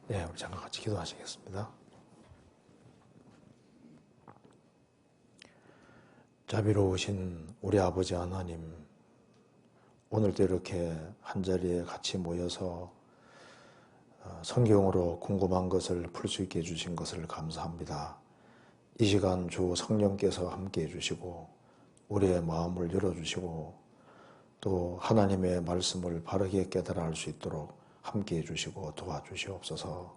예, 우리 잠깐 같이 기도하시겠습니다. 자비로우신 우리 아버지 하나님, 오늘도 이렇게 한자리에 같이 모여서 성경으로 궁금한 것을 풀 수 있게 해주신 것을 감사합니다. 이 시간 주 성령께서 함께 해주시고 우리의 마음을 열어주시고 또 하나님의 말씀을 바르게 깨달아 알 수 있도록 함께 해주시고 도와주시옵소서.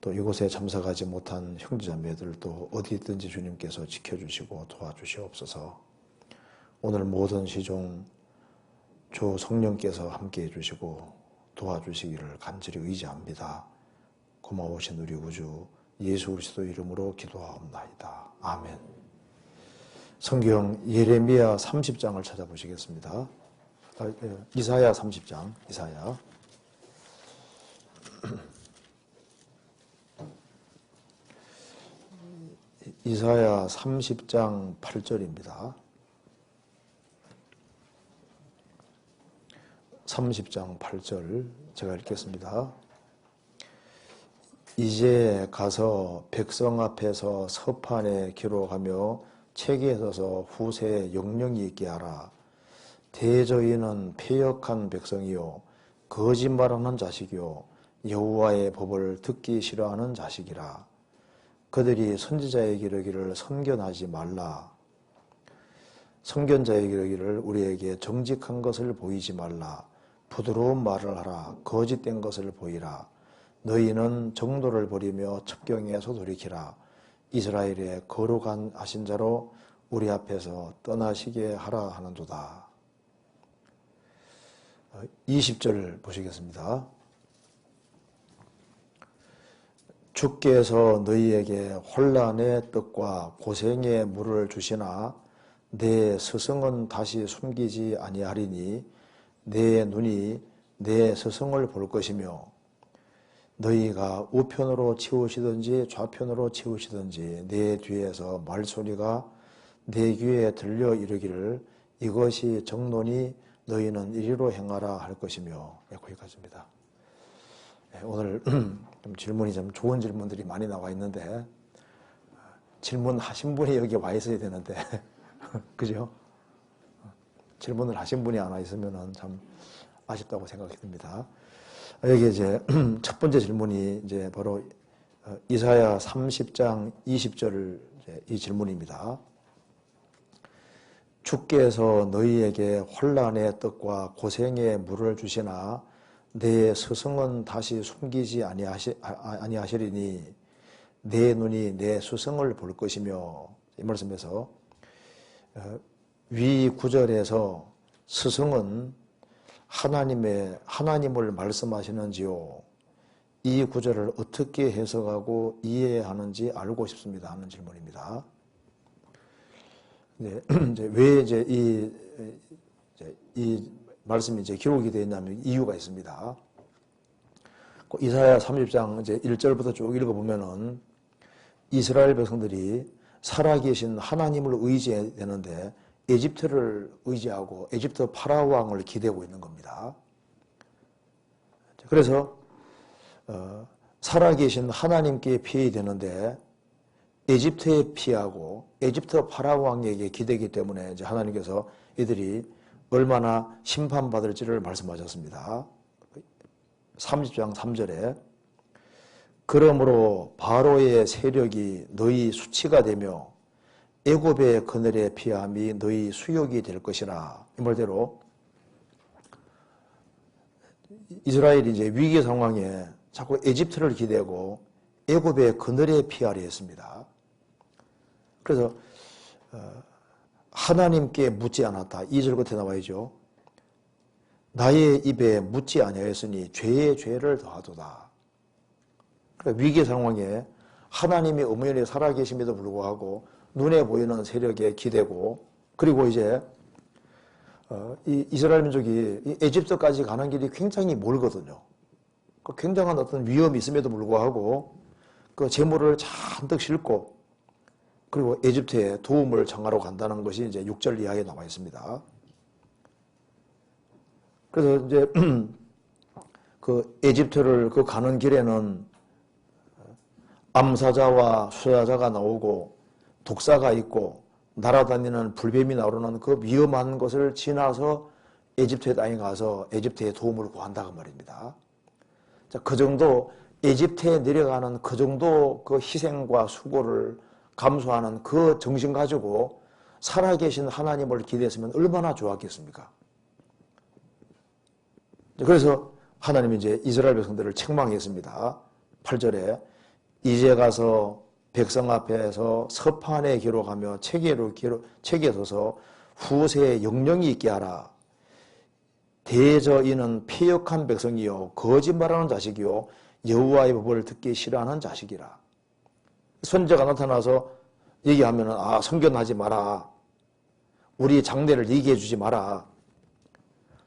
또 이곳에 참석하지 못한 형제자매들도 어디 있든지 주님께서 지켜주시고 도와주시옵소서. 오늘 모든 시종 주 성령께서 함께 해주시고 도와주시기를 간절히 의지합니다. 고마우신 우리 구주 예수 그리스도 이름으로 기도하옵나이다. 아멘. 성경 예레미야 30장을 찾아보시겠습니다. 이사야 30장, 이사야 30장 8절입니다. 30장 8절 제가 읽겠습니다. 이제 가서 백성 앞에서 서판에 기록하며 책에 써서 후세에 영령이 있게 하라. 대저희는 패역한 백성이요 거짓말하는 자식이요 여호와의 법을 듣기 싫어하는 자식이라. 그들이 선지자에게 이르기를 선견하지 말라. 선견자에게 이르기를 우리에게 정직한 것을 보이지 말라. 부드러운 말을 하라. 거짓된 것을 보이라. 너희는 정도를 버리며 첩경에서 돌이키라. 이스라엘의 거룩한 하신 자로 우리 앞에서 떠나시게 하라 하는도다. 20절 보시겠습니다. 주께서 너희에게 혼란의 떡과 고생의 물을 주시나 내 스승은 다시 숨기지 아니하리니 내 눈이 내 스승을 볼 것이며 너희가 우편으로 치우시든지 좌편으로 치우시든지 내 뒤에서 말소리가 내 귀에 들려 이르기를 이것이 정론이 너희는 이리로 행하라 할 것이며. 거기까지입니다. 오늘 좀 질문이 좀 좋은 질문들이 많이 나와 있는데 질문하신 분이 여기 와 있어야 되는데 그죠? 질문을 하신 분이 안 와 있으면 참 아쉽다고 생각이 듭니다. 여기 이제 첫 번째 질문이 이제 바로 이사야 30장 20절 이 질문입니다. 주께서 너희에게 혼란의 떡과 고생의 물을 주시나 내 스승은 다시 숨기지 아니하시리니 내 눈이 내 스승을 볼 것이며. 이 말씀에서 위 구절에서 스승은 하나님을 말씀하시는지요? 이 구절을 어떻게 해석하고 이해하는지 알고 싶습니다 하는 질문입니다. 네, 왜 이 말씀이 이제 기록이 되어 있냐면 이유가 있습니다. 이사야 30장 이제 1절부터 쭉 읽어보면은 이스라엘 백성들이 살아계신 하나님을 의지해야 되는데 에집트를 의지하고 에집트 파라오 왕을 기대고 있는 겁니다. 그래서 살아계신 하나님께 피해야 되는데 에집트에 피하고 에집트 파라오 왕에게 기대기 때문에 이제 하나님께서 이들이 얼마나 심판받을지를 말씀하셨습니다. 30장 3절에 그러므로 바로의 세력이 너희 수치가 되며 애굽의 그늘의 피함이 너희 수욕이 될 것이라. 이 말대로 이스라엘이 이제 위기 상황에 자꾸 에집트를 기대고 애굽의 그늘에 피하려 했습니다. 그래서 하나님께 묻지 않았다. 2절 끝에 나와있죠. 나의 입에 묻지 아니하였으니 죄의 죄를 더하도다. 그러니까 위기 상황에 하나님이 엄연히 살아계심에도 불구하고 눈에 보이는 세력에 기대고, 그리고 이제 이 이스라엘 민족이 에집트까지 가는 길이 굉장히 멀거든요. 그 굉장한 어떤 위험이 있음에도 불구하고 그 재물을 잔뜩 싣고 그리고 에집트에 도움을 청하러 간다는 것이 이제 6절 이하에 나와 있습니다. 그래서 이제 그 에집트를 그 가는 길에는 암사자와 수사자가 나오고 독사가 있고 날아다니는 불뱀이 나오는 그 위험한 것을 지나서 에집트의 땅에 가서 에집트의 도움을 구한다고 말입니다. 자, 그 정도 에집트에 내려가는 그 정도 그 희생과 수고를 감수하는 그 정신 가지고 살아계신 하나님을 기대했으면 얼마나 좋았겠습니까? 그래서 하나님이 이제 이스라엘 백성들을 책망했습니다. 8절에 이제 가서 백성 앞에서 서판에 기록하며 책에 서서 후세에 영령이 있게 하라. 대저 이는 패역한 백성이요 거짓말하는 자식이요 여호와의 법을 듣기 싫어하는 자식이라. 선지자가 나타나서 얘기하면은 선견하지 마라. 우리 장래를 얘기해 주지 마라.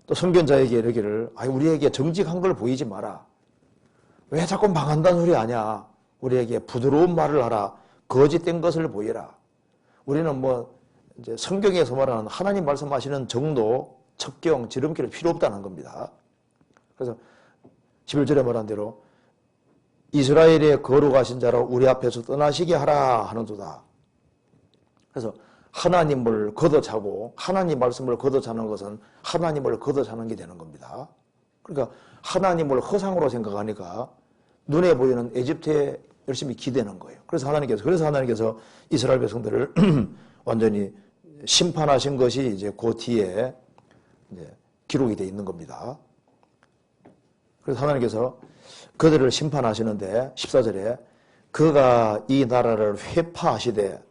또 선견자에게 이르기를 우리에게 정직한 걸 보이지 마라. 왜 자꾸 망한다는 소리 하냐. 우리에게 부드러운 말을 하라. 거짓된 것을 보이라. 우리는 이제 성경에서 말하는 하나님 말씀하시는 정도, 첩경, 지름길은 필요 없다는 겁니다. 그래서 11절에 말한 대로 이스라엘의 거룩하신 자로 우리 앞에서 떠나시게 하라 하는도다. 그래서 하나님을 걷어차고 하나님 말씀을 걷어차는 것은 하나님을 걷어차는 게 되는 겁니다. 그러니까 하나님을 허상으로 생각하니까 눈에 보이는 에집트에 열심히 기대는 거예요. 그래서 하나님께서 이스라엘 백성들을 완전히 심판하신 것이 이제 그 뒤에 이제 기록이 되어 있는 겁니다. 그래서 하나님께서 그들을 심판하시는데 14절에 그가 이 나라를 회파하시되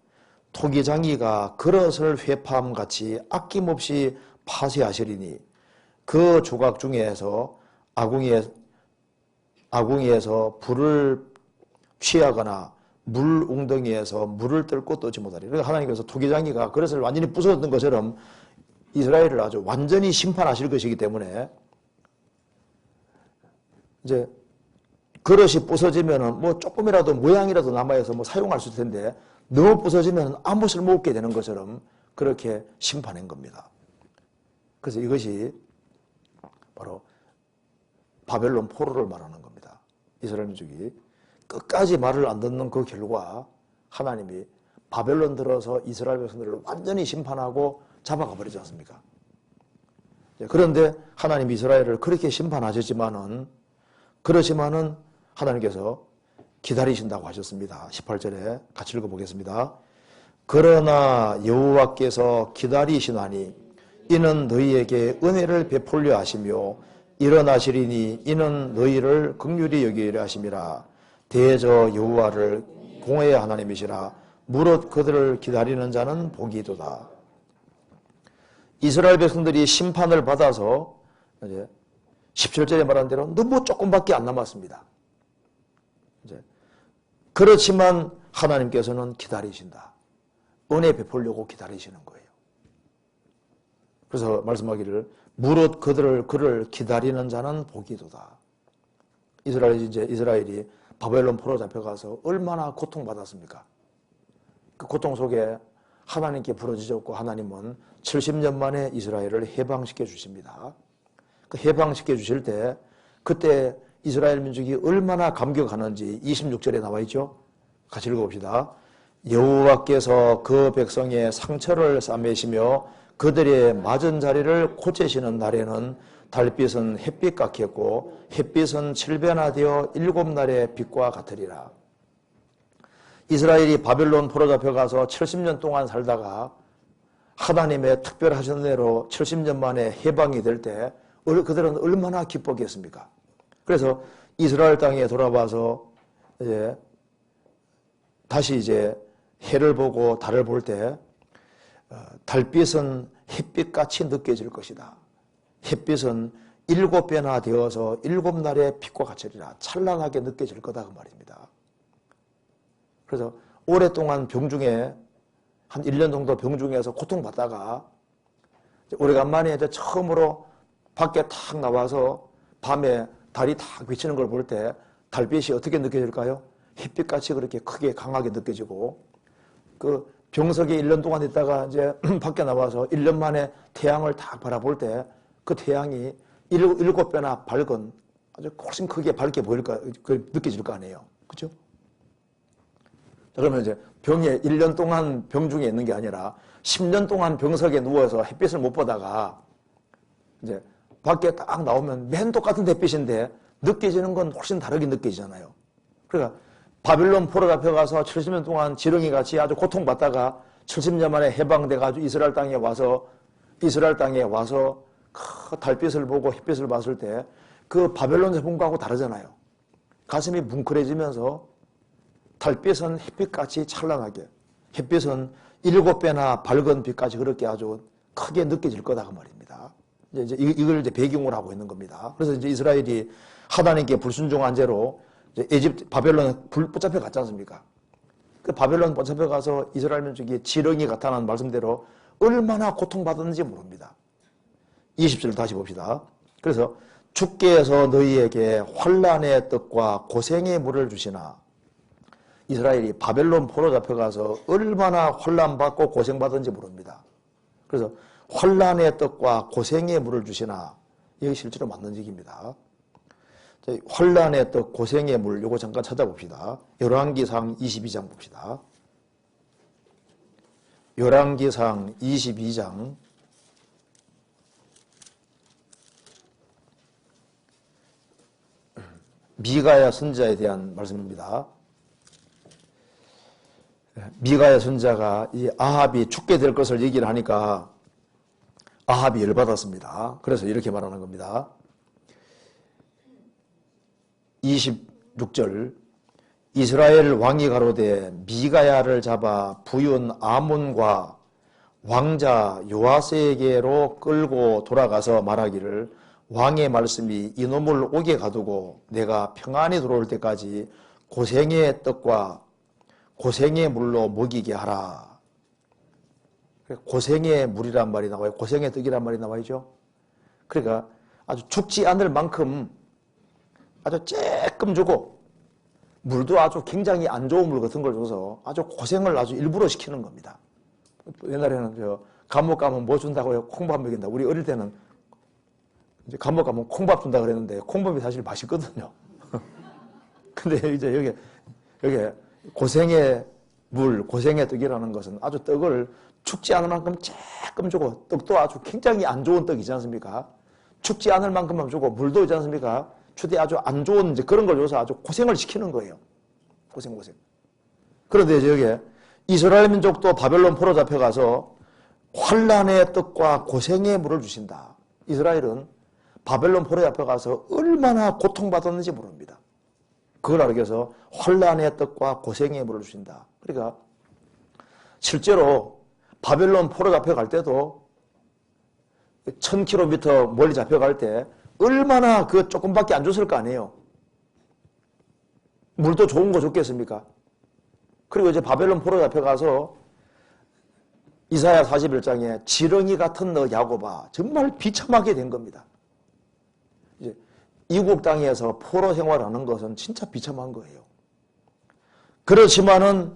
토기장이가 그릇을 회파함 같이 아낌없이 파쇄하시리니 그 조각 중에서 아궁이에서 불을 취하거나 물 웅덩이에서 물을 뜰고 떠지 못하리. 그러니까 하나님께서 토기장이가 그릇을 완전히 부숴둔 것처럼 이스라엘을 아주 완전히 심판하실 것이기 때문에 이제 그릇이 부서지면은 조금이라도 모양이라도 남아있어 사용할 수 있을 텐데 너무 부서지면 아무 쓸모없게 되는 것처럼 그렇게 심판한 겁니다. 그래서 이것이 바로 바벨론 포로를 말하는 겁니다. 이스라엘 민족이 끝까지 말을 안 듣는 그 결과 하나님이 바벨론 들어서 이스라엘 백성들을 완전히 심판하고 잡아가 버리지 않습니까? 그런데 하나님 이스라엘을 그렇게 심판하셨지만은 그렇지만은 하나님께서 기다리신다고 하셨습니다. 18절에 같이 읽어보겠습니다. 그러나 여호와께서 기다리시나니 이는 너희에게 은혜를 베풀려 하시며 일어나시리니 이는 너희를 긍휼히 여기려 하심이라. 대저 여호와를 공회의 하나님이시라. 무릇 그들을 기다리는 자는 복이도다. 이스라엘 백성들이 심판을 받아서 이제 17절에 말한 대로 너무 조금밖에 안 남았습니다. 이제 그렇지만 하나님께서는 기다리신다. 은혜 베풀려고 기다리시는 거예요. 그래서 말씀하기를 무릇 그를 기다리는 자는 복이도다. 이스라엘이 바벨론 포로 잡혀가서 얼마나 고통받았습니까? 그 고통 속에 하나님께 부르짖었고 하나님은 70년 만에 이스라엘을 해방시켜 주십니다. 그 해방시켜 주실 때 그때 이스라엘 민족이 얼마나 감격하는지 26절에 나와 있죠. 같이 읽어봅시다. 여호와께서 그 백성의 상처를 싸매시며 그들의 맞은 자리를 고치시는 날에는 달빛은 햇빛 같겠고 햇빛은 7배나 되어 7날의 빛과 같으리라. 이스라엘이 바벨론 포로 잡혀가서 70년 동안 살다가 하나님의 특별하신 은혜로 70년 만에 해방이 될 때 그들은 얼마나 기뻤겠습니까? 그래서 이스라엘 땅에 돌아와서 다시 해를 보고 달을 볼 때 달빛은 햇빛같이 느껴질 것이다. 햇빛은 7배나 되어서 7날의 빛과 같으리라. 찬란하게 느껴질 거다 그 말입니다. 그래서 오랫동안 병중에 한 1년 정도 병중에서 고통받다가 오래간만에 처음으로 밖에 탁 나와서 밤에 달이 탁 비치는 걸 볼 때 달빛이 어떻게 느껴질까요? 햇빛같이 그렇게 크게 강하게 느껴지고 그 병석에 1년 동안 있다가 밖에 나와서 1년 만에 태양을 딱 바라볼 때 그 태양이 7배나 밝은 아주 훨씬 크게 밝게 보일까, 느껴질 거 아니에요. 그죠? 자, 그러면 이제 병에 1년 동안 병중에 있는 게 아니라 10년 동안 병석에 누워서 햇빛을 못 보다가 이제 밖에 딱 나오면 맨 똑같은 햇빛인데 느껴지는 건 훨씬 다르게 느껴지잖아요. 그러니까 바빌론 포로 잡혀가서 70년 동안 지렁이 같이 아주 고통받다가 70년 만에 해방돼가지고 이스라엘 땅에 와서 그 달빛을 보고 햇빛을 봤을 때 그 바벨론 제품과하고 다르잖아요. 가슴이 뭉클해지면서 달빛은 햇빛같이 찬란하게, 햇빛은 7배나 밝은 빛까지 그렇게 아주 크게 느껴질 거다 그 말입니다. 이걸 이제 배경으로 하고 있는 겁니다. 그래서 이제 이스라엘이 하나님께 불순종한 죄로 이제 에집트 바벨론에 붙잡혀 갔지 않습니까? 그 바벨론 붙잡혀 가서 이스라엘 민족이 지렁이 같다는 말씀대로 얼마나 고통받았는지 모릅니다. 20절 다시 봅시다. 그래서 주께서 너희에게 환난의 떡과 고생의 물을 주시나, 이스라엘이 바벨론 포로 잡혀가서 얼마나 환난받고 고생받은지 모릅니다. 그래서 환난의 떡과 고생의 물을 주시나, 이게 실제로 맞는 얘기입니다. 환난의 떡, 고생의 물, 요거 잠깐 찾아봅시다. 열왕기상 22장 봅시다. 열왕기상 22장 미가야 선지자에 대한 말씀입니다. 미가야 선지자가 이 아합이 죽게 될 것을 얘기를 하니까 아합이 열받았습니다. 그래서 이렇게 말하는 겁니다. 26절 이스라엘 왕이 가로되 미가야를 잡아 부윤 아몬과 왕자 요아스에게로 끌고 돌아가서 말하기를 왕의 말씀이 이놈을 옥에 가두고 내가 평안히 들어올 때까지 고생의 떡과 고생의 물로 먹이게 하라. 고생의 물이란 말이 나와요. 고생의 떡이란 말이 나와야죠. 그러니까 아주 죽지 않을 만큼 아주 조금 주고 물도 아주 굉장히 안 좋은 물 같은 걸 줘서 아주 고생을 아주 일부러 시키는 겁니다. 옛날에는 감옥 가면 뭐 준다고요? 콩밥 먹인다. 우리 어릴 때는 이제 감옥 가면 콩밥 준다 그랬는데 콩밥이 사실 맛있거든요. 근데 이제 여기 고생의 물, 고생의 떡이라는 것은 아주 떡을 죽지 않을 만큼 조금 주고, 떡도 아주 굉장히 안 좋은 떡이지 않습니까? 죽지 않을 만큼만 주고, 물도 있지 않습니까? 추대 아주 안 좋은 이제 그런 걸 줘서 아주 고생을 시키는 거예요. 고생. 그런데 이제 여기 이스라엘 민족도 바벨론 포로 잡혀가서 환난의 떡과 고생의 물을 주신다. 이스라엘은 바벨론 포로 잡혀가서 얼마나 고통받았는지 모릅니다. 그걸 알기 위해서 환난의 떡과 고생의 물을 주신다. 그러니까 실제로 바벨론 포로 잡혀갈 때도 1000km 멀리 잡혀갈 때 얼마나 그 조금밖에 안 줬을 거 아니에요. 물도 좋은 거 줬겠습니까? 그리고 이제 바벨론 포로 잡혀가서 이사야 41장에 지렁이 같은 너 야곱아, 정말 비참하게 된 겁니다. 이제 이국 땅에서 포로 생활하는 것은 진짜 비참한 거예요. 그렇지만은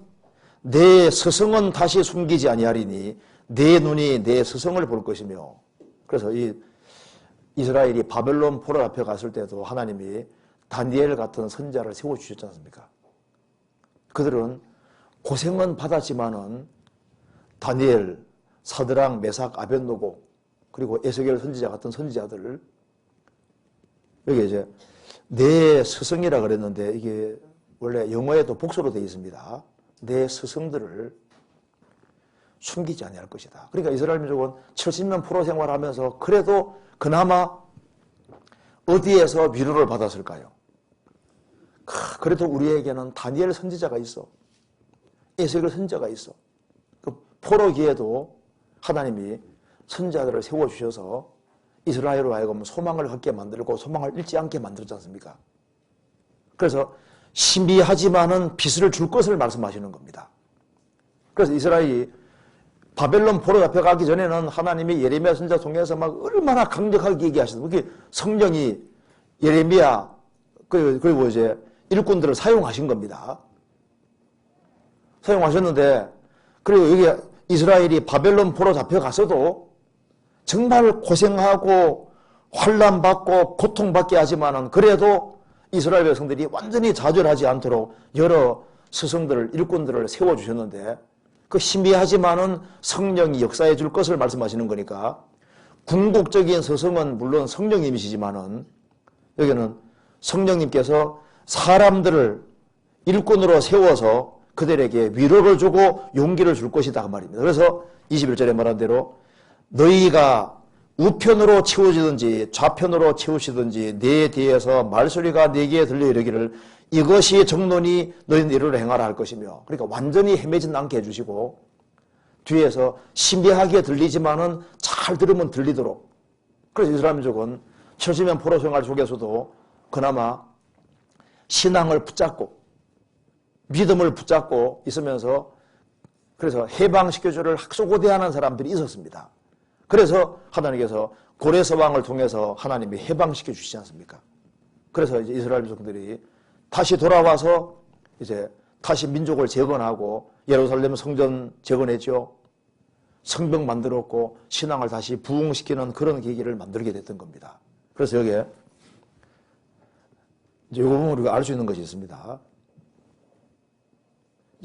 내 스승은 다시 숨기지 아니하리니 내 눈이 내 스승을 볼 것이며, 그래서 이 이스라엘이 바벨론 포로 잡혀갔을 때도 하나님이 다니엘 같은 선지자를 세워주셨지 않습니까? 그들은 고생은 받았지만은 다니엘, 사드랑, 메삭, 아벳노고 그리고 에스겔 선지자 같은 선지자들을 여기 이제 내 스승이라 그랬는데 이게 원래 영어에도 복수로 되어 있습니다. 내 스승들을 숨기지 아니할 것이다. 그러니까 이스라엘 민족은 70년 포로 생활하면서 그래도 그나마 어디에서 위로를 받았을까요? 그래도 우리에게는 다니엘 선지자가 있어. 에스겔 선지자가 있어. 그 포로기에도 하나님이 선지자들을 세워주셔서 이스라엘로 하여금 소망을 갖게 만들고 소망을 잃지 않게 만들었지 않습니까? 그래서 신비하지만은 빛을 줄 것을 말씀하시는 겁니다. 그래서 이스라엘이 바벨론 포로 잡혀가기 전에는 하나님이 예레미야 선지자 통해서 막 얼마나 강력하게 얘기하셨어요. 그게 성령이 예레미야 그리고 이제 일꾼들을 사용하신 겁니다. 사용하셨는데, 그리고 여기 이스라엘이 바벨론 포로 잡혀갔어도 정말 고생하고 환난받고 고통받게 하지만은 그래도 이스라엘 백성들이 완전히 좌절하지 않도록 여러 스승들, 일꾼들을 세워주셨는데 그 신비하지만은 성령이 역사해 줄 것을 말씀하시는 거니까 궁극적인 스승은 물론 성령님이시지만은 여기는 성령님께서 사람들을 일꾼으로 세워서 그들에게 위로를 주고 용기를 줄 것이다 그 말입니다. 그래서 21절에 말한 대로 너희가 우편으로 치우시든지 좌편으로 치우시든지 내 뒤에서 말소리가 내게 들려 이르기를 이것이 정론이 너희는 이를 행하라 할 것이며 그러니까 완전히 헤매진 않게 해주시고 뒤에서 신비하게 들리지만은 잘 들으면 들리도록 그래서 이스라엘 민족은 70년 포로 생활 속에서도 그나마 신앙을 붙잡고 믿음을 붙잡고 있으면서 그래서 해방시켜주를 학소고대하는 사람들이 있었습니다. 그래서 하나님께서 고레스 왕을 통해서 하나님이 해방시켜 주시지 않습니까? 그래서 이제 이스라엘 백성들이 다시 돌아와서 이제 다시 민족을 재건하고 예루살렘 성전 재건했죠. 성벽 만들었고 신앙을 다시 부흥시키는 그런 계기를 만들게 됐던 겁니다. 그래서 여기에 이제 이 부분을 우리가 알 수 있는 것이 있습니다.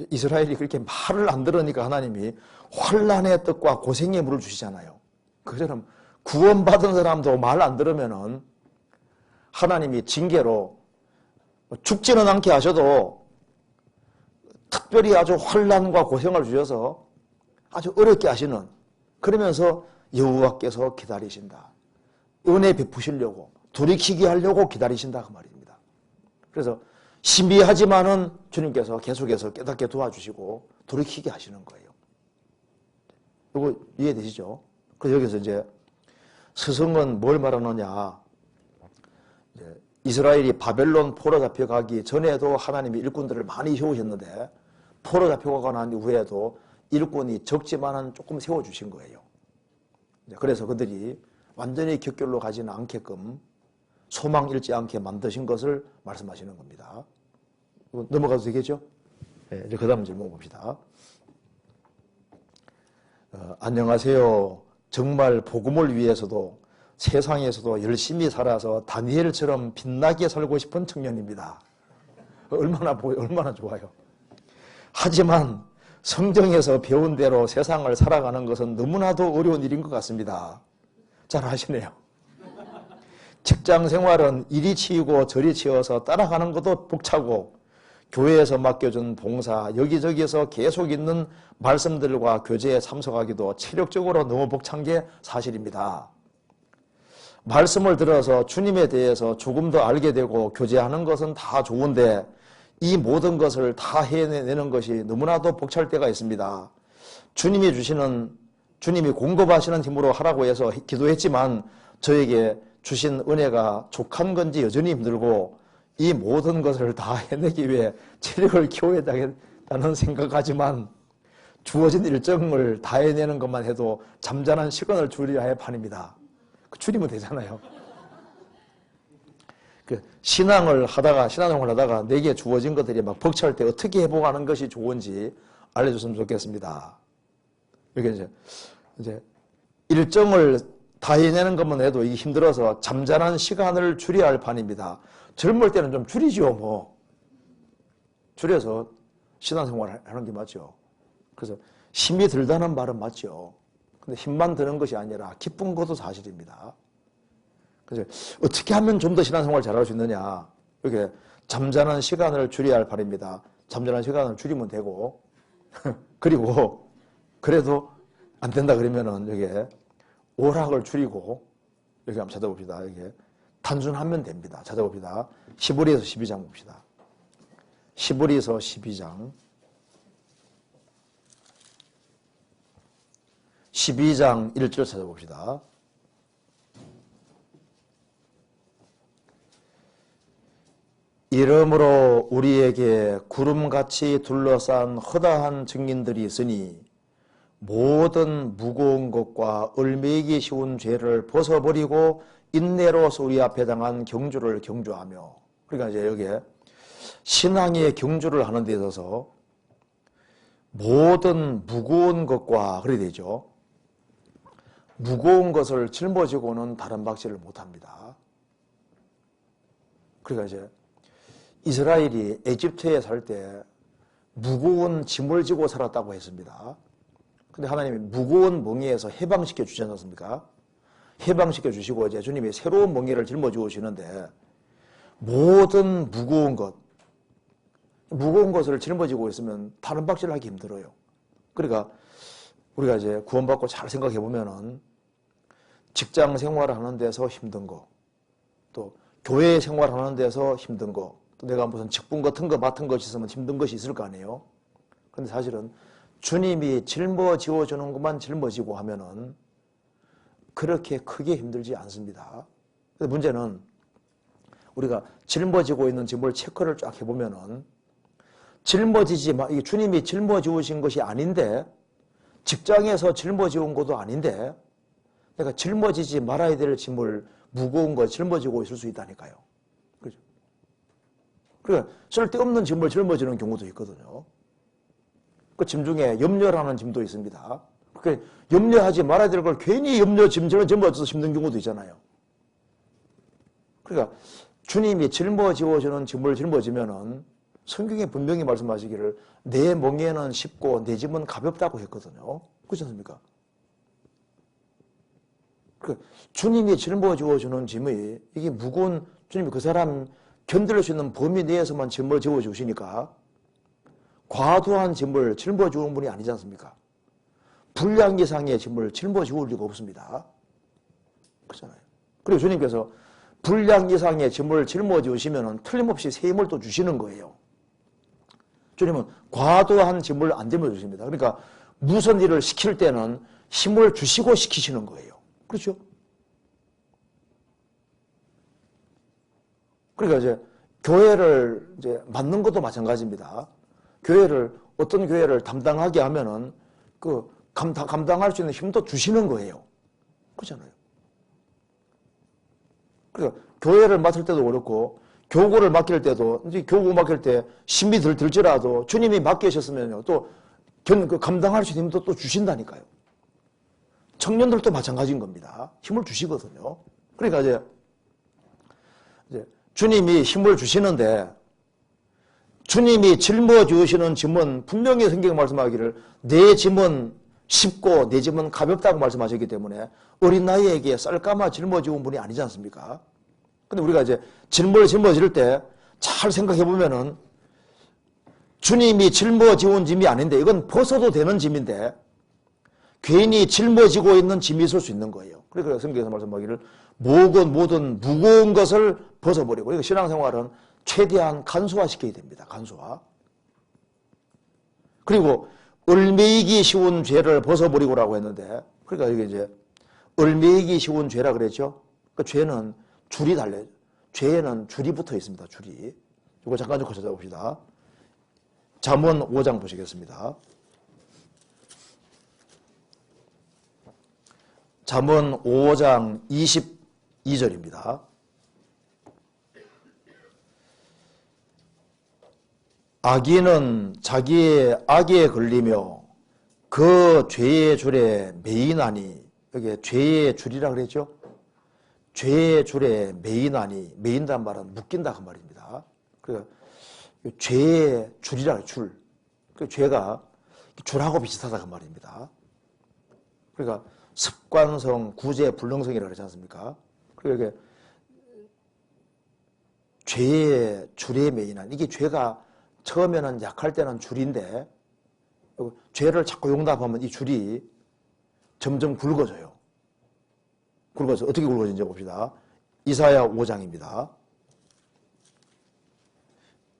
이스라엘이 그렇게 말을 안 들으니까 하나님이 환난의 뜻과 고생의 물을 주시잖아요. 그처럼 구원받은 사람도 말 안 들으면은 하나님이 징계로 죽지는 않게 하셔도 특별히 아주 환난과 고생을 주셔서 아주 어렵게 하시는 그러면서 여호와께서 기다리신다. 은혜 베푸시려고 돌이키게 하려고 기다리신다 그 말입니다. 그래서 신비하지만은 주님께서 계속해서 깨닫게 도와주시고 돌이키게 하시는 거예요. 이거 이해되시죠? 그래서 여기서 이제 스승은 뭘 말하느냐? 이제 이스라엘이 바벨론 포로 잡혀가기 전에도 하나님이 일꾼들을 많이 세우셨는데 포로 잡혀가고 난 후에도 일꾼이 적지만은 조금 세워주신 거예요. 그래서 그들이 완전히 격결로 가지는 않게끔 소망 잃지 않게 만드신 것을 말씀하시는 겁니다. 넘어가도 되겠죠? 네, 이제 그 다음 질문 봅시다. 안녕하세요. 정말 복음을 위해서도 세상에서도 열심히 살아서 다니엘처럼 빛나게 살고 싶은 청년입니다. 얼마나 좋아요. 하지만 성경에서 배운 대로 세상을 살아가는 것은 너무나도 어려운 일인 것 같습니다. 잘 아시네요. 직장 생활은 이리 치이고 저리 치여서 따라가는 것도 벅차고 교회에서 맡겨준 봉사, 여기저기서 계속 있는 말씀들과 교제에 참석하기도 체력적으로 너무 벅찬 게 사실입니다. 말씀을 들어서 주님에 대해서 조금 더 알게 되고 교제하는 것은 다 좋은데 이 모든 것을 다 해내는 것이 너무나도 벅찰 때가 있습니다. 주님이 공급하시는 힘으로 하라고 해서 기도했지만 저에게 주신 은혜가 족한 건지 여전히 힘들고 이 모든 것을 다 해내기 위해 체력을 키워야 되겠다는 생각하지만 주어진 일정을 다 해내는 것만 해도 잠잠한 시간을 줄여야 할 판입니다. 줄이면 되잖아요. 신앙생활을 하다가 내게 주어진 것들이 막 벅찰 때 어떻게 해보가는 것이 좋은지 알려줬으면 좋겠습니다. 이게 이제 일정을 다 해내는 것만 해도 이게 힘들어서 잠잠한 시간을 줄여야 할 판입니다. 젊을 때는 좀 줄이죠, 뭐. 줄여서 신앙생활을 하는 게 맞죠. 그래서 힘이 들다는 말은 맞죠. 근데 힘만 드는 것이 아니라 기쁜 것도 사실입니다. 그래서 어떻게 하면 좀 더 신앙생활을 잘할 수 있느냐. 이렇게 잠잠한 시간을 줄여야 할 판입니다. 잠잠한 시간을 줄이면 되고, 그리고 그래도 안 된다 그러면은 여기에 오락을 줄이고, 여기 한번 찾아봅시다. 여기 단순하면 됩니다. 찾아봅시다. 히브리서 12장 봅시다. 히브리서 12장 1절 찾아봅시다. 이러므로 우리에게 구름같이 둘러싼 허다한 증인들이 있으니 모든 무거운 것과 얼매이기 쉬운 죄를 벗어버리고 인내로서 우리 앞에 당한 경주를 경주하며, 그러니까 이제 여기에 신앙의 경주를 하는 데 있어서 모든 무거운 것과 그래야 되죠. 무거운 것을 짊어지고는 다른 박질을 못합니다. 그러니까 이제 이스라엘이 에집트에 살 때 무거운 짐을 지고 살았다고 했습니다. 근데 하나님이 무거운 멍에에서 해방시켜 주지 않았습니까? 해방시켜 주시고 이제 주님이 새로운 멍에를 짊어지고 오시는데 모든 무거운 것을 짊어지고 있으면 다른 박질을 하기 힘들어요. 그러니까 우리가 이제 구원받고 잘 생각해 보면은 직장 생활을 하는 데서 힘든 거, 또 교회 생활하는 데서 힘든 거, 또 내가 무슨 직분 같은 거 맡은 것이 있으면 힘든 것이 있을 거 아니에요. 근데 사실은 주님이 짊어지어 주는 것만 짊어지고 하면은 그렇게 크게 힘들지 않습니다. 근데 문제는 우리가 짊어지고 있는 짐을 체크를 쫙 해보면은 이게 주님이 짊어지우신 것이 아닌데, 직장에서 짊어지운 것도 아닌데 내가 짊어지지 말아야 될 짐을, 무거운 걸 짊어지고 있을 수 있다니까요. 그죠? 그러니까 쓸데없는 짐을 짊어지는 경우도 있거든요. 그 짐 중에 염려라는 짐도 있습니다. 그러니까 염려하지 말아야 될 걸 괜히 짐을 짊어져서 힘든 경우도 있잖아요. 그러니까 주님이 짊어지어주는 짐을 짊어지면은 성경에 분명히 말씀하시기를 내 멍에는 쉽고 내 짐은 가볍다고 했거든요. 그렇지 않습니까? 주님이 짊어지어주는 짐이 이게 무거운, 주님이 그 사람 견딜 수 있는 범위 내에서만 짐을 지어주시니까 과도한 짐을 짊어지는 분이 아니지 않습니까? 분량 이상의 짐을 짊어지울 리가 없습니다. 그렇잖아요. 그리고 주님께서 분량 이상의 짐을 짊어지시면 틀림없이 새 힘을 또 주시는 거예요. 주님은 과도한 짐을 안 짊어지십니다. 그러니까 무슨 일을 시킬 때는 힘을 주시고 시키시는 거예요. 그렇죠? 그러니까 이제 교회를 이제 맡는 것도 마찬가지입니다. 어떤 교회를 담당하게 하면은 그 감당할 수 있는 힘도 주시는 거예요. 그렇잖아요. 그러니까 교회를 맡을 때도 그렇고 교구를 맡길 때도, 이제 교구 맡길 때 힘이 들지라도 주님이 맡기셨으면요, 또 감당할 수 있는 힘도 또 주신다니까요. 청년들도 마찬가지인 겁니다. 힘을 주시거든요. 그러니까 이제 주님이 힘을 주시는데, 주님이 짊어지시는 짐은 분명히 성경에 말씀하기를 내 짐은 쉽고 내 짐은 가볍다고 말씀하셨기 때문에 어린 나이에게 쌀까마 짊어지운 분이 아니지 않습니까? 근데 우리가 이제 짐을 짊어질 때 잘 생각해 보면은 주님이 짊어지운 짐이 아닌데 이건 벗어도 되는 짐인데 괜히 짊어지고 있는 짐이 있을 수 있는 거예요. 그러니까 성경에서 말씀하기를 모든 무거운 것을 벗어버리고, 그러니까 신앙생활은 최대한 간소화시켜야 됩니다. 간소화. 그리고 얼매이기 쉬운 죄를 벗어버리고라고 했는데, 그러니까 이게 이제 얼매이기 쉬운 죄라 그랬죠. 그 죄는 줄이 달려요. 죄에는 줄이 붙어 있습니다. 줄이. 이거 잠깐 좀 찾아봅시다. 잠언 5장 보시겠습니다. 잠언 5장 22절입니다. 악인은 자기의 악에 걸리며 그 죄의 줄에 매이나니, 여기 죄의 줄이라 그랬죠? 죄의 줄에 매이나니, 매인단 말은 묶인다 그 말입니다. 그러니까 죄의 줄이라 그래요, 줄. 그 죄가 줄하고 비슷하다 그 말입니다. 그러니까 습관성, 구제, 불능성이라고 그러지 않습니까? 그러니까 이게 죄의 줄에 매이나니, 이게 죄가 처음에는 약할 때는 줄인데 죄를 자꾸 용납하면 이 줄이 점점 굵어져요. 굵어서 어떻게 굵어진지 봅시다. 이사야 5장입니다.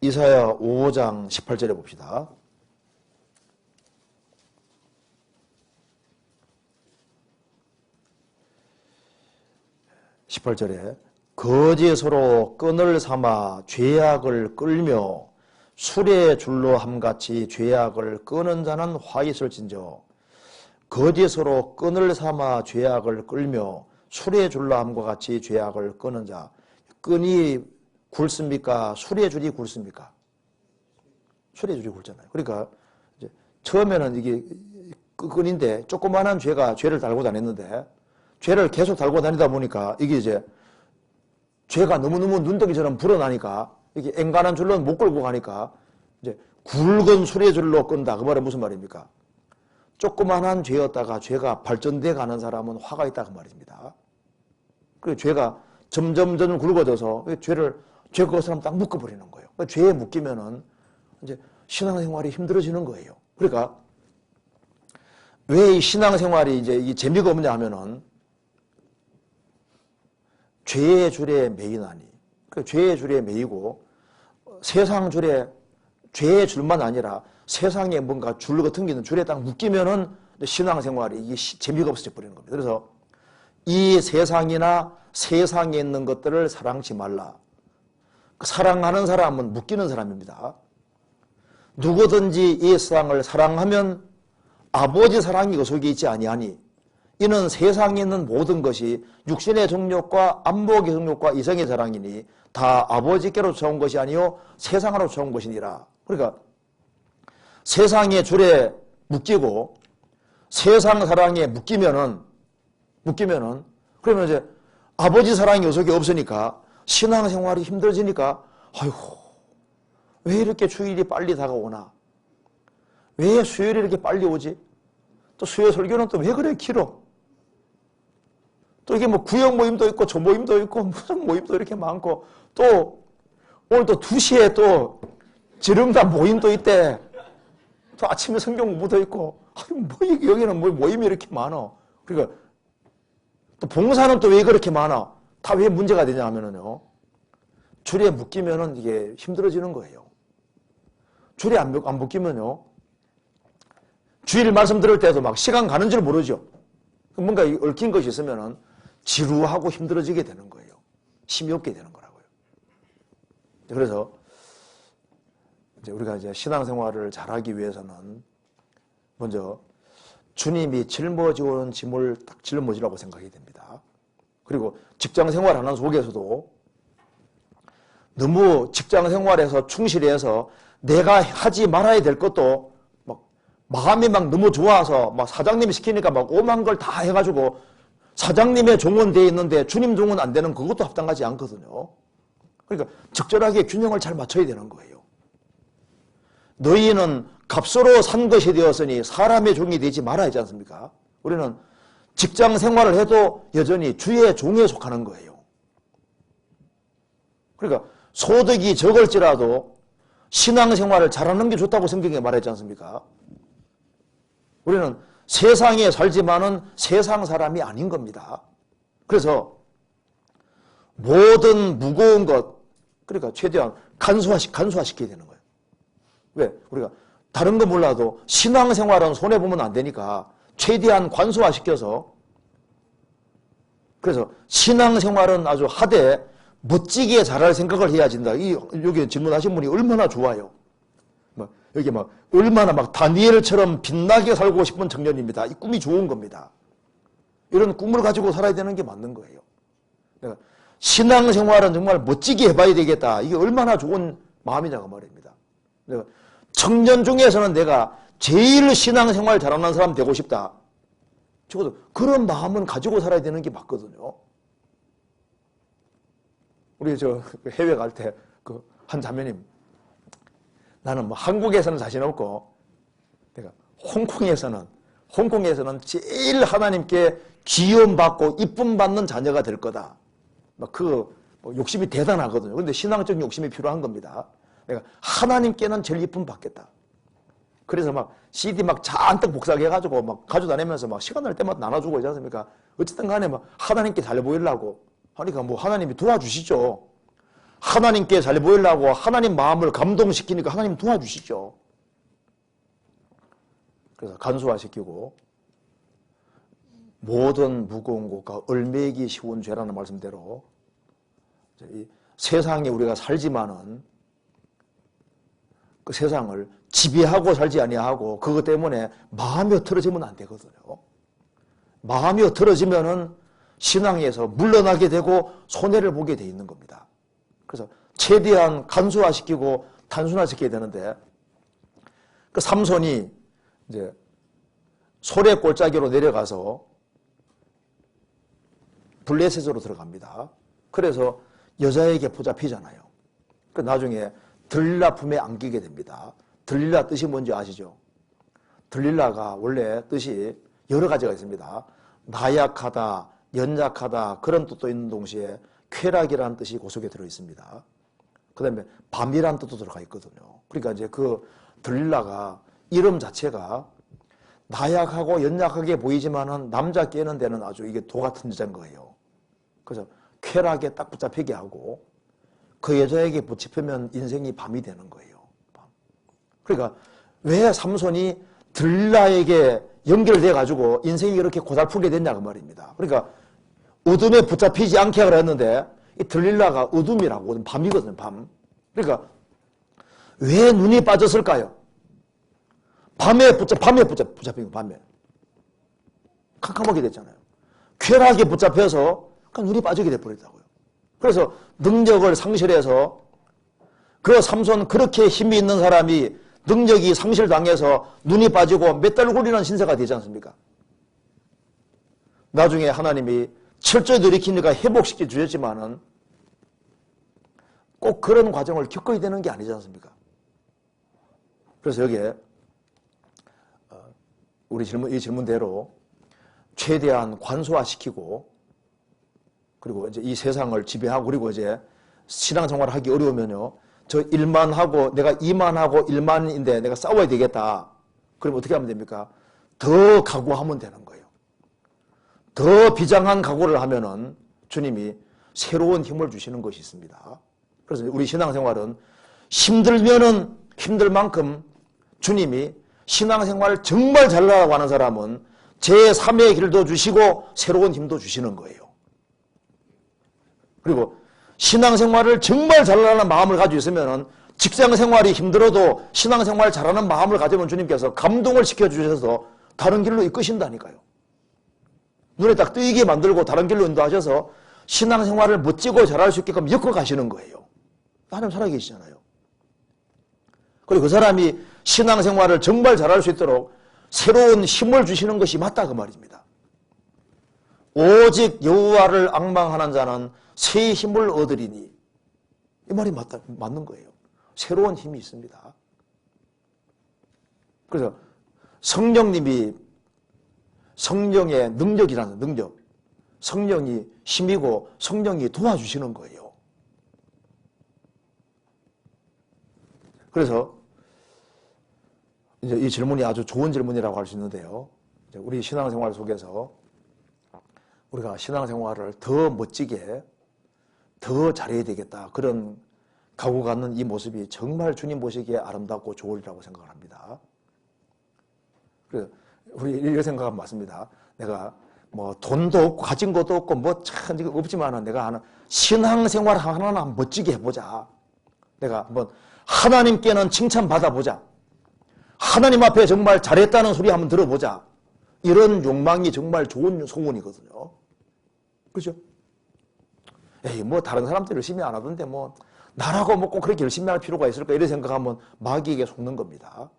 이사야 5장 18절에 봅시다. (18절에) 거짓으로 끈을 삼아 죄악을 끌며 술의 줄로 함같이 죄악을 끄는 자는 화 있을진저. 거짓으로 끈을 삼아 죄악을 끌며 술의 줄로 함과 같이 죄악을 끄는 자. 끈이 굵습니까? 술의 줄이 굵습니까? 술의 줄이 굵잖아요. 그러니까 이제 처음에는 이게 끈인데 조그마한 죄를 달고 다녔는데 죄를 계속 달고 다니다 보니까 이게 이제 죄가 너무너무 눈덩이처럼 불어나니까 이게 앵간한 줄로는 못 끌고 가니까 이제 굵은 수레줄로 끈다. 그 말은 무슨 말입니까? 조그만한 죄였다가 죄가 발전돼 가는 사람은 화가 있다. 그 말입니다. 그리고 죄가 점점 굵어져서 죄 그것처럼 딱 묶어버리는 거예요. 그러니까 죄에 묶이면은 이제 신앙생활이 힘들어지는 거예요. 그러니까 왜 이 신앙생활이 이제 이 재미가 없냐 하면은 죄의 줄에 매이나니. 그 죄의 줄에 매이고 세상 줄에 죄의 줄만 아니라 세상에 뭔가 줄 같은 게 있는 줄에 딱 묶이면은 신앙생활이 이게 재미가 없어져 버리는 겁니다. 그래서 이 세상이나 세상에 있는 것들을 사랑치 말라. 사랑하는 사람은 묶이는 사람입니다. 누구든지 이 세상을 사랑하면 아버지 사랑이 그 속에 있지 아니하니 이는 세상에 있는 모든 것이 육신의 정욕과 안목의 정욕과 이성의 사랑이니 다 아버지께로 쫓아온 것이 아니요 세상으로 쫓아온 것이니라. 그러니까 세상의 줄에 묶이고 세상 사랑에 묶이면은 그러면 이제 아버지 사랑이 요 속에 없으니까 신앙생활이 힘들어지니까 아이고 왜 이렇게 주일이 빨리 다가오나? 왜 수요일이 이렇게 빨리 오지? 또 수요 설교는 또 왜 그래 길어? 또 이게 뭐 구역 모임도 있고 저 모임도 있고 무슨 모임도 이렇게 많고 또 오늘 또 2시에 또 지름단 모임도 있대. 또 아침에 성경 공부도 있고 아니 뭐 여기는 뭐 모임이 이렇게 많아. 그러니까 또 봉사는 또 왜 그렇게 많아? 다 왜 문제가 되냐 하면은요. 줄에 묶이면은 이게 힘들어지는 거예요. 줄에 안 묶이면요. 주일 말씀 들을 때도 막 시간 가는 줄 모르죠. 뭔가 얽힌 것이 있으면은 지루하고 힘들어지게 되는 거예요. 힘이 없게 되는 거라고요. 그래서 이제 우리가 이제 신앙생활을 잘하기 위해서는 먼저 주님이 짊어지오는 짐을 딱 짊어지라고 생각이 됩니다. 그리고 직장생활하는 속에서도 너무 직장생활에서 충실해서 내가 하지 말아야 될 것도 막 마음이 막 너무 좋아서 막 사장님이 시키니까 막 오만 걸 다 해가지고 사장님의 종은 돼 있는데 주님 종은 안 되는 그것도 합당하지 않거든요. 그러니까 적절하게 균형을 잘 맞춰야 되는 거예요. 너희는 값으로 산 것이 되었으니 사람의 종이 되지 말아야 하지 않습니까? 우리는 직장 생활을 해도 여전히 주의 종에 속하는 거예요. 그러니까 소득이 적을지라도 신앙생활을 잘하는 게 좋다고 성경에 말했지 않습니까? 우리는 세상에 살지만은 세상 사람이 아닌 겁니다. 그래서 모든 무거운 것, 그러니까 최대한 간소화시켜야 되는 거예요. 왜? 우리가 다른 거 몰라도 신앙생활은 손해보면 안 되니까 최대한 관소화시켜서 그래서 신앙생활은 아주 하되 멋지게 잘할 생각을 해야 진다. 여기 질문하신 분이 얼마나 좋아요. 여기 얼마나 다니엘처럼 빛나게 살고 싶은 청년입니다. 이 꿈이 좋은 겁니다. 이런 꿈을 가지고 살아야 되는 게 맞는 거예요. 내가 신앙생활은 정말 멋지게 해봐야 되겠다. 이게 얼마나 좋은 마음이냐고 말입니다. 내가 청년 중에서는 내가 제일 신앙생활 잘하는 사람 되고 싶다. 적어도 그런 마음은 가지고 살아야 되는 게 맞거든요. 우리 해외 갈 때 한 자매님, 나는 한국에서는 자신 없고 내가 홍콩에서는 제일 하나님께 기원받고 이쁨 받는 자녀가 될 거다. 욕심이 대단하거든요. 그런데 신앙적 욕심이 필요한 겁니다. 내가 하나님께는 제일 이쁨 받겠다. 그래서 CD 잔뜩 복사해가지고 가지고 다니면서 시간 날 때마다 나눠주고 있지 않습니까? 어쨌든 간에 하나님께 잘 보이려고 하니까 하나님이 도와주시죠. 하나님께 잘 보이려고 하나님 마음을 감동시키니까 하나님 도와주시죠. 그래서 간소화시키고 모든 무거운 것과 얼매기 쉬운 죄라는 말씀대로 이 세상에 우리가 살지만은 그 세상을 지배하고 살지 아니하고 그것 때문에 마음이 흐트러지면 안 되거든요. 마음이 흐트러지면은 신앙에서 물러나게 되고 손해를 보게 돼 있는 겁니다. 그래서 최대한 간소화시키고 단순화시켜야 되는데 그 삼손이 이제 소래 골짜기로 내려가서 블레셋으로 들어갑니다. 그래서 여자에게 붙잡히잖아요. 그 나중에 들릴라 품에 안기게 됩니다. 들릴라 뜻이 뭔지 아시죠? 들릴라가 원래 뜻이 여러 가지가 있습니다. 나약하다, 연약하다 그런 뜻도 있는 동시에 쾌락이라는 뜻이 그 속에 들어 있습니다. 그 다음에 밤이라는 뜻도 들어가 있거든요. 그러니까 이제 그 들릴라가 이름 자체가 나약하고 연약하게 보이지만은 남자 깨는 데는 아주 이게 도 같은 여자인 거예요. 그래서 쾌락에 딱 붙잡히게 하고 그 여자에게 붙잡히면 인생이 밤이 되는 거예요. 밤. 그러니까 왜 삼손이 들릴라에게 연결돼 가지고 인생이 이렇게 고달프게 됐냐 그 말입니다. 그러니까 어둠에 붙잡히지 않게 하라 했는데 이 들릴라가 어둠이라고 밤이거든요. 밤. 그러니까 왜 눈이 빠졌을까요? 밤에 붙잡히고 밤에 캄캄하게 됐잖아요. 쾌락에 붙잡혀서 그러니까 눈이 빠지게 돼버렸다고요. 그래서 능력을 상실해서 그 삼손 그렇게 힘이 있는 사람이 능력이 상실당해서 눈이 빠지고 맷달굴이라는 신세가 되지 않습니까? 나중에 하나님이 철저히 들이키니까 회복시켜 주셨지만은 꼭 그런 과정을 겪어야 되는 게 아니지 않습니까? 그래서 여기에 우리 이 질문대로 최대한 관소화시키고 그리고 이제 이 세상을 지배하고 그리고 이제 신앙생활을 하기 어려우면요. 저 일만 하고 내가 이만 하고 일만인데 내가 싸워야 되겠다. 그럼 어떻게 하면 됩니까? 더 각오하면 되는 거예요. 더 비장한 각오를 하면은 주님이 새로운 힘을 주시는 것이 있습니다. 그래서 우리 신앙생활은 힘들면은 힘들 만큼 주님이 신앙생활 정말 잘하라고 하는 사람은 제3의 길도 주시고 새로운 힘도 주시는 거예요. 그리고 신앙생활을 정말 잘하라는 마음을 가지고 있으면 직장생활이 힘들어도 신앙생활 잘하는 마음을 가지면 주님께서 감동을 시켜주셔서 다른 길로 이끄신다니까요. 눈에 딱 뜨이게 만들고 다른 길로 인도하셔서 신앙생활을 멋지고 잘할 수 있게끔 엮어가시는 거예요. 하나님 살아계시잖아요. 그리고 그 사람이 신앙생활을 정말 잘할 수 있도록 새로운 힘을 주시는 것이 맞다 그 말입니다. 오직 여호와를 앙망하는 자는 새 힘을 얻으리니 이 말이 맞는 거예요. 새로운 힘이 있습니다. 그래서 성령님이 성령의 능력이라는 능력, 성령이 힘이고 성령이 도와주시는 거예요. 그래서 이제 이 질문이 아주 좋은 질문이라고 할 수 있는데요. 우리 신앙생활 속에서 우리가 신앙생활을 더 멋지게 더 잘해야 되겠다. 그런 각오 갖는 이 모습이 정말 주님 보시기에 아름답고 좋으리라고 생각을 합니다. 그래서 우리 이렇게 생각하면 맞습니다. 내가 뭐 돈도 없고 가진 것도 없고 뭐 참 없지만은 내가 하는 신앙생활 하나는 멋지게 해보자. 내가 한번 하나님께는 칭찬 받아보자. 하나님 앞에 정말 잘했다는 소리 한번 들어보자. 이런 욕망이 정말 좋은 소원이거든요. 그렇죠? 에이, 뭐 다른 사람들 열심히 안 하던데 뭐 나라고 뭐 꼭 그렇게 열심히 할 필요가 있을까? 이런 생각하면 마귀에게 속는 겁니다.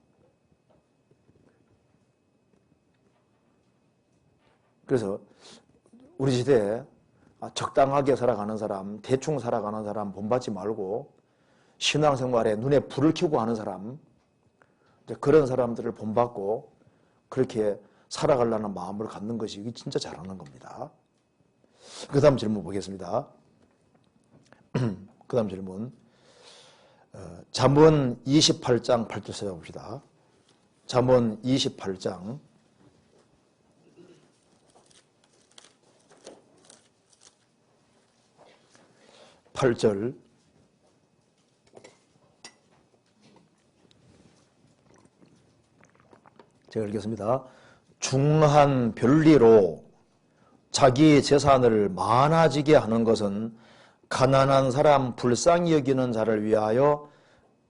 그래서 우리 시대에 적당하게 살아가는 사람, 대충 살아가는 사람 본받지 말고 신앙생활에 눈에 불을 켜고 하는 사람, 그런 사람들을 본받고 그렇게 살아가려는 마음을 갖는 것이 이게 진짜 잘하는 겁니다. 그 다음 질문 보겠습니다. 그 다음 질문. 잠언 28장 8절 찾아봅시다. 잠언 28장 8절. 제가 읽겠습니다. 중한 별리로 자기 재산을 많아지게 하는 것은 가난한 사람 불쌍히 여기는 자를 위하여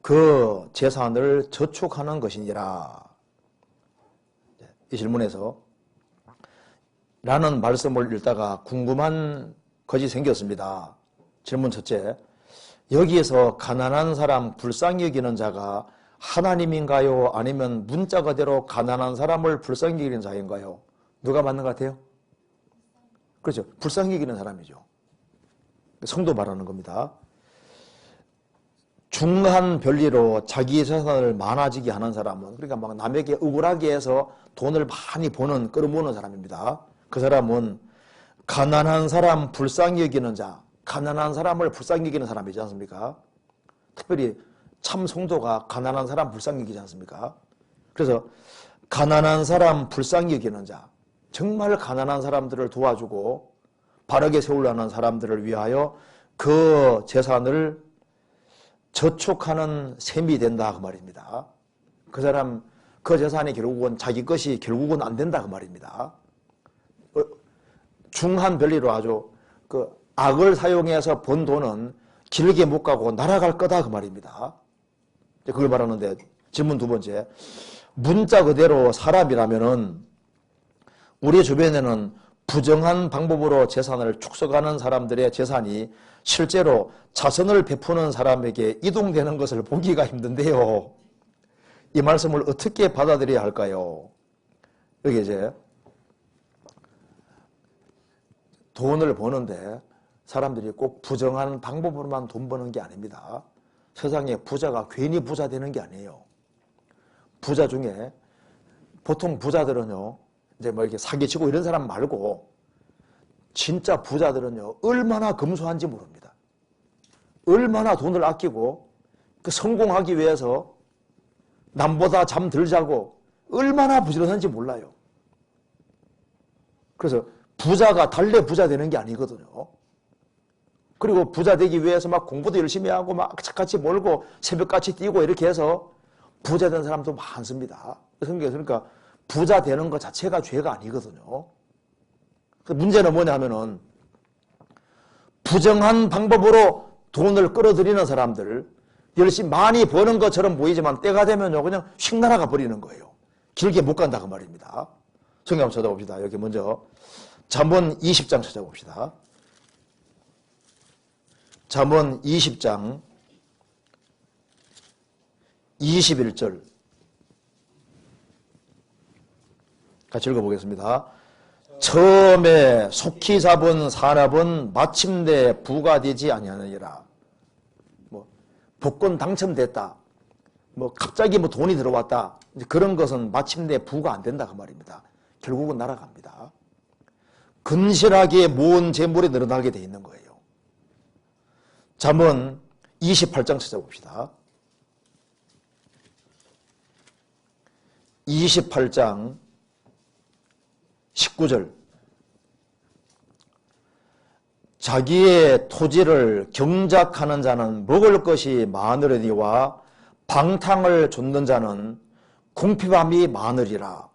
그 재산을 저축하는 것이니라. 이 질문에서 라는 말씀을 읽다가 궁금한 것이 생겼습니다. 질문 첫째, 여기에서 가난한 사람 불쌍히 여기는 자가 하나님인가요? 아니면 문자 그대로 가난한 사람을 불쌍히 여기는 자인가요? 누가 맞는 것 같아요? 그렇죠. 불쌍히 여기는 사람이죠. 성도 말하는 겁니다. 중한 별리로 자기 재산을 많아지게 하는 사람은, 그러니까 막 남에게 억울하게 해서 돈을 많이 버는, 끌어모으는 사람입니다. 그 사람은 가난한 사람 불쌍히 여기는 자, 가난한 사람을 불쌍히 여기는 사람이지 않습니까? 특별히 참 성도가 가난한 사람 불쌍히 여기지 않습니까? 그래서 가난한 사람 불쌍히 여기는 자, 정말 가난한 사람들을 도와주고 바르게 세우려는 사람들을 위하여 그 재산을 저축하는 셈이 된다 그 말입니다. 그 사람 그 재산이 결국은 자기 것이 결국은 안 된다 그 말입니다. 중한 별리로 아주 그 악을 사용해서 번 돈은 길게 못 가고 날아갈 거다 그 말입니다. 그걸 말하는데 질문 두 번째, 문자 그대로 사람이라면은 우리 주변에는 부정한 방법으로 재산을 축적하는 사람들의 재산이 실제로 자선을 베푸는 사람에게 이동되는 것을 보기가 힘든데요. 이 말씀을 어떻게 받아들여야 할까요? 여기 이제 돈을 버는데 사람들이 꼭 부정한 방법으로만 돈 버는 게 아닙니다. 세상에 부자가 괜히 부자 되는 게 아니에요. 부자 중에 보통 부자들은요, 이제 뭐 이렇게 사기치고 이런 사람 말고 진짜 부자들은요, 얼마나 검소한지 모릅니다. 얼마나 돈을 아끼고 그 성공하기 위해서 남보다 잠 덜 자고 얼마나 부지런한지 몰라요. 그래서 부자가 달래 부자 되는 게 아니거든요. 그리고 부자 되기 위해서 막 공부도 열심히 하고 막 착같이 몰고 새벽같이 뛰고 이렇게 해서 부자 된 사람도 많습니다. 그러니까 부자 되는 것 자체가 죄가 아니거든요. 문제는 뭐냐 하면은 부정한 방법으로 돈을 끌어들이는 사람들, 열심히 많이 버는 것처럼 보이지만 때가 되면요 그냥 휙 날아가 버리는 거예요. 길게 못 간다 그 말입니다. 성경 한번 찾아봅시다. 여기 먼저 잠언 20장 찾아봅시다. 잠언 20장 21절 같이 읽어보겠습니다. 처음에 속히 잡은 사람은 마침내 부가 되지 아니하느니라. 뭐 복권 당첨됐다. 뭐 갑자기 뭐 돈이 들어왔다. 그런 것은 마침내 부가 안 된다 그 말입니다. 결국은 날아갑니다. 근실하게 모은 재물이 늘어나게 돼 있는 거예요. 잠언 28장 찾아봅시다. 28장 19절 자기의 토지를 경작하는 자는 먹을 것이 많으려니와 방탕을 좇는 자는 궁핍함이 많으리라.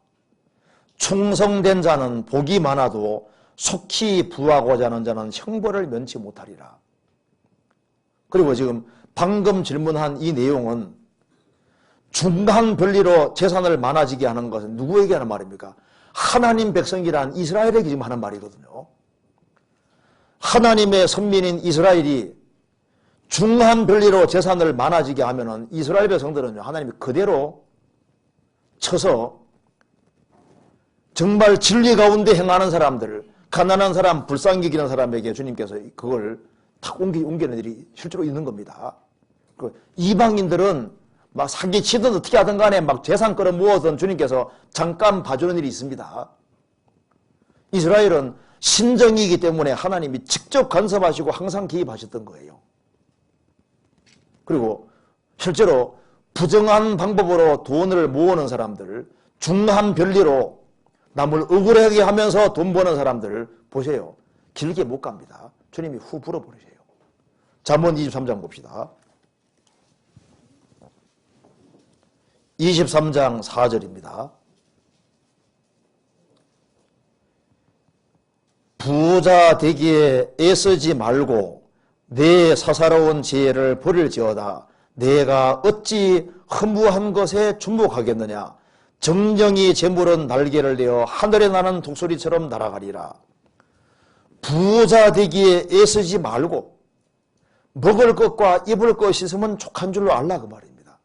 충성된 자는 복이 많아도 속히 부하고자 하는 자는 형벌을 면치 못하리라. 그리고 지금 방금 질문한 이 내용은 중한 별리로 재산을 많아지게 하는 것은 누구에게 하는 말입니까? 하나님 백성이란 이스라엘에게 지금 하는 말이거든요. 하나님의 선민인 이스라엘이 중한 별리로 재산을 많아지게 하면은 이스라엘 백성들은요, 하나님이 그대로 쳐서 정말 진리 가운데 행하는 사람들, 가난한 사람, 불쌍히 여기는 사람에게 주님께서 그걸 탁 옮기는 일이 실제로 있는 겁니다. 이방인들은 막 사기치든 어떻게 하든 간에 막 재산 끌어모으든 주님께서 잠깐 봐주는 일이 있습니다. 이스라엘은 신정이기 때문에 하나님이 직접 간섭하시고 항상 개입하셨던 거예요. 그리고 실제로 부정한 방법으로 돈을 모으는 사람들, 중한 별리로 남을 억울하게 하면서 돈 버는 사람들 보세요. 길게 못 갑니다. 주님이 후 불어버리세요. 잠언 23장 봅시다. 23장 4절입니다. 부자 되기에 애쓰지 말고 내 사사로운 지혜를 버릴지어다. 내가 어찌 허무한 것에 주목하겠느냐. 정령이 재물은 날개를 내어 하늘에 나는 독수리처럼 날아가리라. 부자 되기에 애쓰지 말고 먹을 것과 입을 것이 있으면 족한 줄로 알라 그 말입니다.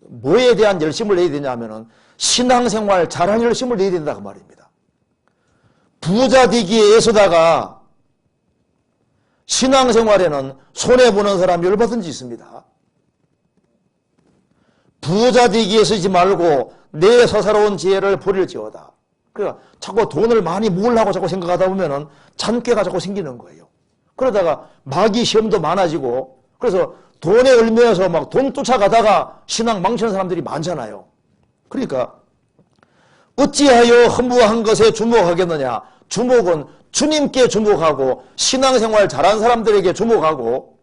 뭐에 대한 열심을 내야 되냐 하면은 신앙생활 잘하는 열심을 내야 된다 그 말입니다. 부자 되기에 애쓰다가 신앙생활에는 손해보는 사람이 얼마든지 있습니다. 부자 되기에 쓰지 말고 내 서사로운 지혜를 버릴지어다. 그러니까 자꾸 돈을 많이 모으려고 자꾸 생각하다 보면은 잔꾀가 자꾸 생기는 거예요. 그러다가 마귀 시험도 많아지고, 그래서 돈에 얽매여서 막 돈 쫓아가다가 신앙 망치는 사람들이 많잖아요. 그러니까 어찌하여 허무한 것에 주목하겠느냐. 주목은 주님께 주목하고 신앙생활 잘한 사람들에게 주목하고,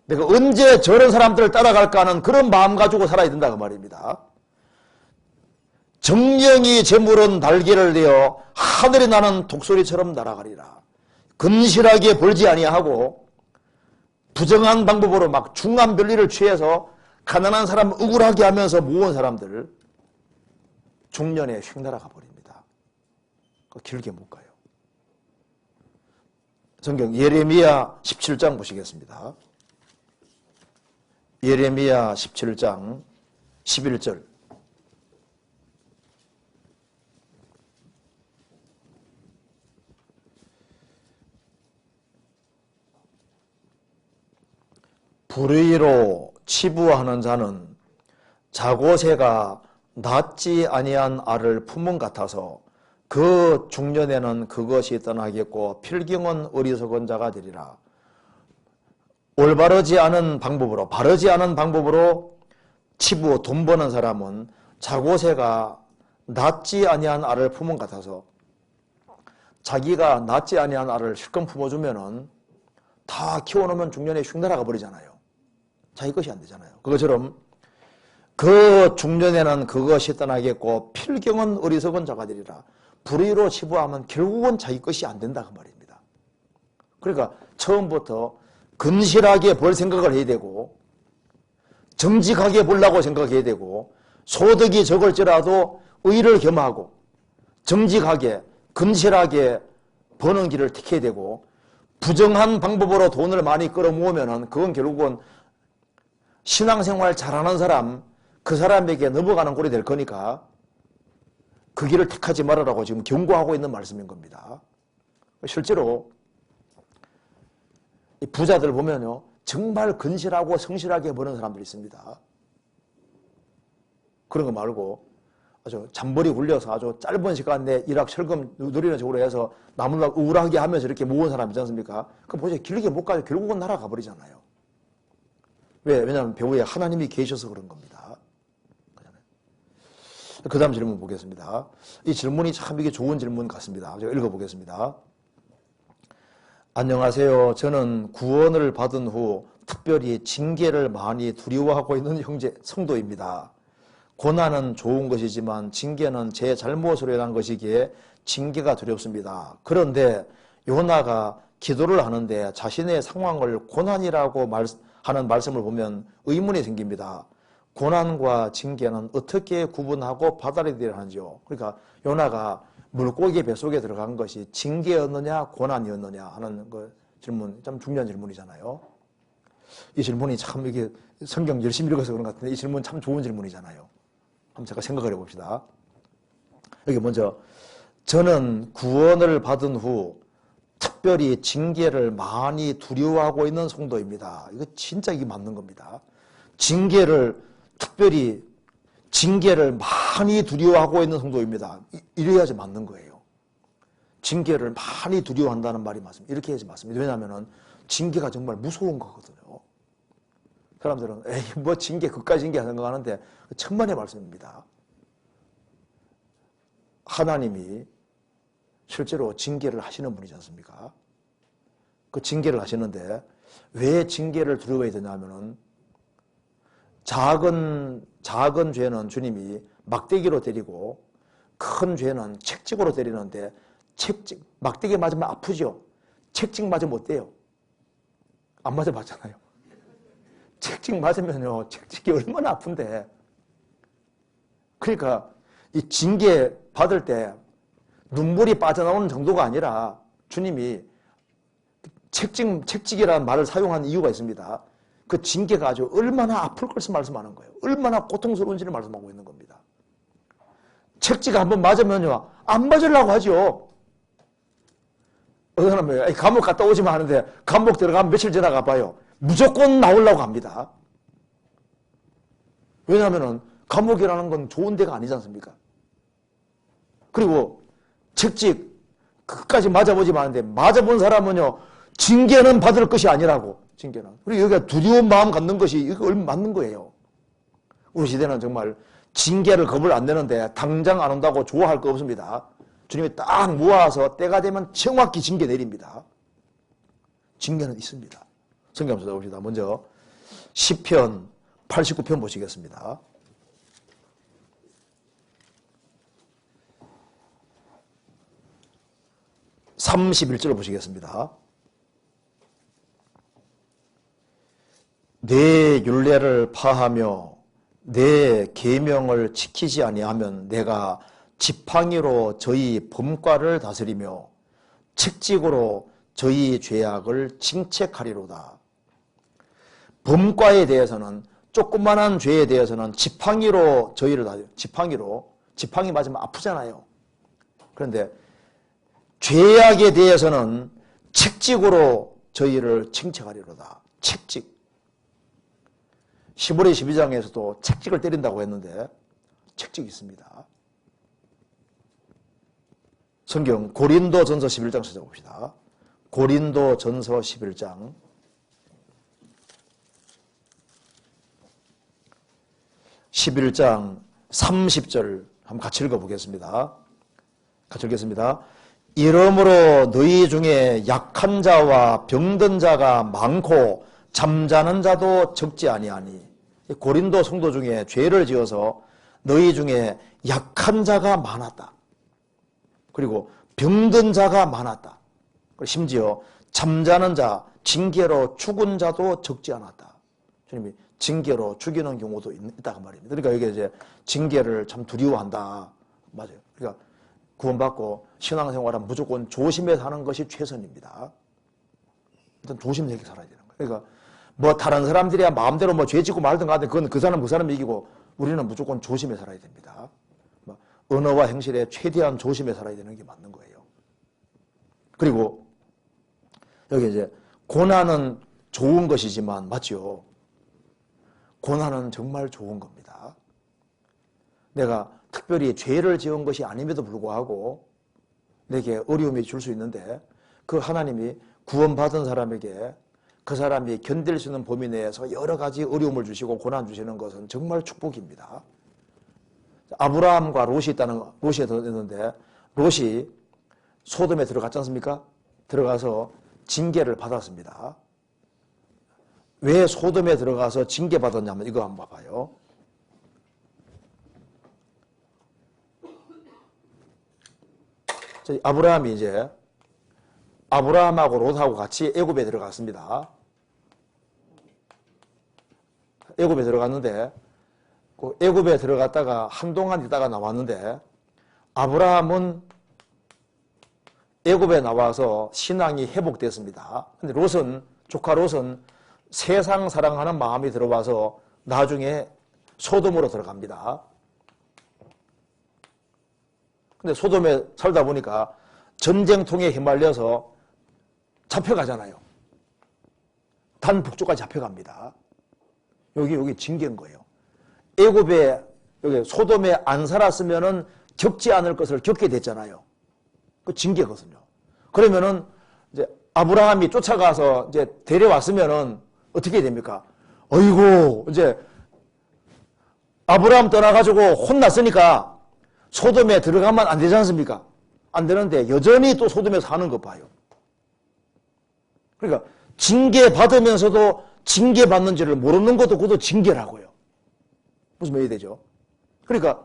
내가 언제 저런 사람들을 따라갈까 하는 그런 마음 가지고 살아야 된다 그 말입니다. 정령이 재물은 날개를 내어 하늘에 나는 독소리처럼 날아가리라. 근실하게 벌지 아니하고 부정한 방법으로 막 중한 별리를 취해서 가난한 사람 억울하게 하면서 모은 사람들 중년에 휙 날아가 버립니다. 길게 못 가요. 성경 예레미야 17장 보시겠습니다. 예레미야 17장 11절. 불의로 치부하는 자는 자고새가 낳지 아니한 알을 품은 같아서 그 중년에는 그것이 떠나겠고 필경은 어리석은 자가 되리라. 올바르지 않은 방법으로, 바르지 않은 방법으로 치부, 돈 버는 사람은 자고새가 낳지 아니한 알을 품은 같아서, 자기가 낳지 아니한 알을 실컷 품어주면은 다 키워놓으면 중년에 휙 날아가 버리잖아요. 자기 것이 안 되잖아요. 그것처럼 그 중년에는 그것이 떠나겠고 필경은 어리석은 자가 되리라. 불의로 치부하면 결국은 자기 것이 안 된다 그 말입니다. 그러니까 처음부터 근실하게 벌 생각을 해야 되고, 정직하게 벌라고 생각해야 되고, 소득이 적을지라도 의를 겸하고 정직하게 근실하게 버는 길을 택해야 되고, 부정한 방법으로 돈을 많이 끌어모으면은 그건 결국은 신앙생활 잘하는 사람, 그 사람에게 넘어가는 꼴이 될 거니까 그 길을 택하지 말으라고 지금 경고하고 있는 말씀인 겁니다. 실제로 이 부자들 보면요, 정말 근실하고 성실하게 버는 사람들이 있습니다. 그런 거 말고 아주 잠벌이 굴려서 아주 짧은 시간 내에 일확천금 누리는 식으로 해서 남을 우울하게 하면서 이렇게 모은 사람 있지 않습니까? 그거 보세요. 길게 못 가요. 결국은 날아가 버리잖아요. 왜냐하면 배후에 하나님이 계셔서 그런 겁니다. 그 다음 질문 보겠습니다. 이 질문이 참 이게 좋은 질문 같습니다. 제가 읽어보겠습니다. 안녕하세요. 저는 구원을 받은 후 특별히 징계를 많이 두려워하고 있는 형제 성도입니다. 고난은 좋은 것이지만 징계는 제 잘못으로 인한 것이기에 징계가 두렵습니다. 그런데 요나가 기도를 하는데 자신의 상황을 고난이라고 하는 말씀을 보면 의문이 생깁니다. 고난과 징계는 어떻게 구분하고 받아들여야 하는지요? 그러니까 요나가 물고기 뱃속에 들어간 것이 징계였느냐 고난이었느냐 하는 그 질문, 참 중요한 질문이잖아요. 이 질문이 참 이게 성경 열심히 읽어서 그런 것 같은데 이 질문 참 좋은 질문이잖아요. 한번 제가 생각을 해봅시다. 여기 먼저 저는 구원을 받은 후 특별히 징계를 많이 두려워하고 있는 성도입니다. 이거 진짜 이게 맞는 겁니다. 특별히 징계를 많이 두려워하고 있는 성도입니다. 이래야지 맞는 거예요. 징계를 많이 두려워한다는 말이 맞습니다. 이렇게 해야지 맞습니다. 왜냐하면 징계가 정말 무서운 거거든요. 사람들은 에이 뭐 징계 그까지 징계 생각하는데 천만의 말씀입니다. 하나님이 실제로 징계를 하시는 분이지 않습니까? 그 징계를 하시는데 왜 징계를 두려워해야 되냐면은 작은 죄는 주님이 막대기로 때리고 큰 죄는 책찍으로 때리는데 막대기 맞으면 아프죠? 책찍 맞으면 어때요? 안 맞아봤잖아요. 책찍 맞으면요, 책찍이 얼마나 아픈데. 그러니까 이 징계 받을 때 눈물이 빠져나오는 정도가 아니라 주님이 책찍이라는 말을 사용한 이유가 있습니다. 그 징계가 아주 얼마나 아플 것을 말씀하는 거예요. 얼마나 고통스러운지를 말씀하고 있는 겁니다. 책찍 한번 맞으면요, 안 맞으려고 하죠. 어떤 사람은 감옥 갔다 오지만 하는데 감옥 들어가면 며칠 지나가 봐요. 무조건 나오려고 합니다. 왜냐하면 감옥이라는 건 좋은 데가 아니지 않습니까? 그리고 책직 끝까지 맞아보지만 하는데 맞아본 사람은요, 징계는 받을 것이 아니라고. 징계는. 그리고 여기가 두려운 마음 갖는 것이 이거 얼마 맞는 거예요. 우리 시대는 정말 징계를 겁을 안 내는데 당장 안 온다고 좋아할 거 없습니다. 주님이 딱 모아서 때가 되면 정확히 징계 내립니다. 징계는 있습니다. 성경 한번 찾아봅시다. 먼저 시편 89편 보시겠습니다. 31절 보시겠습니다. 내 율례를 파하며 내 계명을 지키지 아니하면 내가 지팡이로 저희 범과를 다스리며 책직으로 저희 죄악을 징책하리로다. 범과에 대해서는, 조그만한 죄에 대해서는 지팡이로 저희를 지팡이 맞으면 아프잖아요. 그런데 죄악에 대해서는 책직으로 저희를 징책하리로다. 책직. 15리 12장에서도 책직을 때린다고 했는데 책직이 있습니다. 성경 고린도전서 11장 찾아봅시다. 고린도전서 11장 11장 30절 한번 같이 읽어보겠습니다. 같이 읽겠습니다. 이러므로 너희 중에 약한 자와 병든 자가 많고 잠자는 자도 적지 아니하니. 고린도 성도 중에 죄를 지어서 너희 중에 약한 자가 많았다. 그리고 병든 자가 많았다. 심지어 잠자는 자, 징계로 죽은 자도 적지 않았다. 주님이 징계로 죽이는 경우도 있다고 말입니다. 그러니까 이게 이제 징계를 참 두려워한다. 맞아요. 그러니까 구원받고 신앙생활은 무조건 조심해서 하는 것이 최선입니다. 일단 조심스럽게 살아야 되는 거예요. 그러니까 뭐 다른 사람들이야 마음대로 뭐 죄 짓고 말든 가든 그건 그 사람이 이기고 우리는 무조건 조심해 살아야 됩니다. 언어와 행실에 최대한 조심해 살아야 되는 게 맞는 거예요. 그리고 여기 이제 고난은 좋은 것이지만 맞죠? 고난은 정말 좋은 겁니다. 내가 특별히 죄를 지은 것이 아님에도 불구하고 내게 어려움이 줄 수 있는데 그 하나님이 구원받은 사람에게 그 사람이 견딜 수 있는 범위 내에서 여러 가지 어려움을 주시고 고난 주시는 것은 정말 축복입니다. 아브라함과 롯이 있는데 롯이 소돔에 들어갔지 않습니까? 들어가서 징계를 받았습니다. 왜 소돔에 들어가서 징계받았냐면 이거 한번 봐봐요. 아브라함이 이제 아브라함하고 롯하고 같이 애굽에 들어갔습니다. 애굽에 들어갔는데 그 애굽에 들어갔다가 한동안 있다가 나왔는데 아브라함은 애굽에 나와서 신앙이 회복됐습니다. 근데 롯은, 조카 롯은 세상 사랑하는 마음이 들어와서 나중에 소돔으로 들어갑니다. 근데 소돔에 살다 보니까 전쟁통에 휘말려서 잡혀가잖아요. 단북쪽까지 잡혀갑니다. 여기 징계인 거예요. 애굽에, 여기 소돔에 안 살았으면은 겪지 않을 것을 겪게 됐잖아요. 그 징계거든요. 그러면은 이제 아브라함이 쫓아가서 이제 데려왔으면은 어떻게 됩니까? 어이구, 이제 아브라함 떠나가지고 혼났으니까 소돔에 들어가면 안 되지 않습니까? 안 되는데 여전히 또 소돔에 사는 거 봐요. 그러니까 징계받으면서도 징계받는지를 모르는 것도 그것도 징계라고요. 무슨 말이 되죠? 그러니까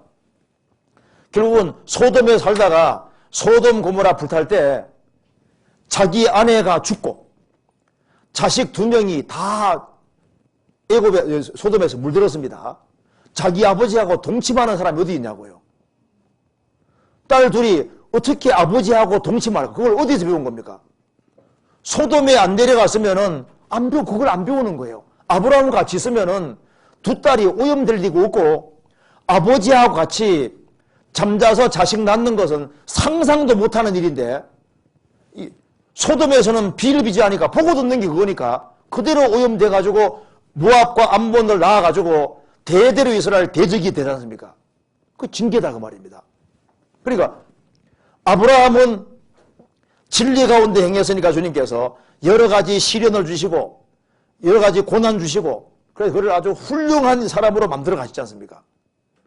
결국은 소돔에 살다가 소돔 고모라 불탈 때 자기 아내가 죽고 자식 2명이 다 애굽에 소돔에서 물들었습니다. 자기 아버지하고 동침하는 사람이 어디 있냐고요. 딸 둘이 어떻게 아버지하고 동침할까? 그걸 어디서 배운 겁니까? 소돔에 안 내려갔으면은 그걸 안 배우는 거예요. 아브라함과 같이 있으면은 두 딸이 오염될 리가 없고 아버지하고 같이 잠자서 자식 낳는 것은 상상도 못하는 일인데 소돔에서는 비를 비지하니까 보고 듣는 게 그거니까 그대로 오염돼가지고 모압과 암몬을 낳아가지고 대대로 이스라엘 대적이 되지 않습니까? 그 징계다 그 말입니다. 그러니까 아브라함은 진리 가운데 행했으니까 주님께서 여러 가지 시련을 주시고 여러 가지 고난 주시고 그래서 그를 아주 훌륭한 사람으로 만들어 가시지 않습니까?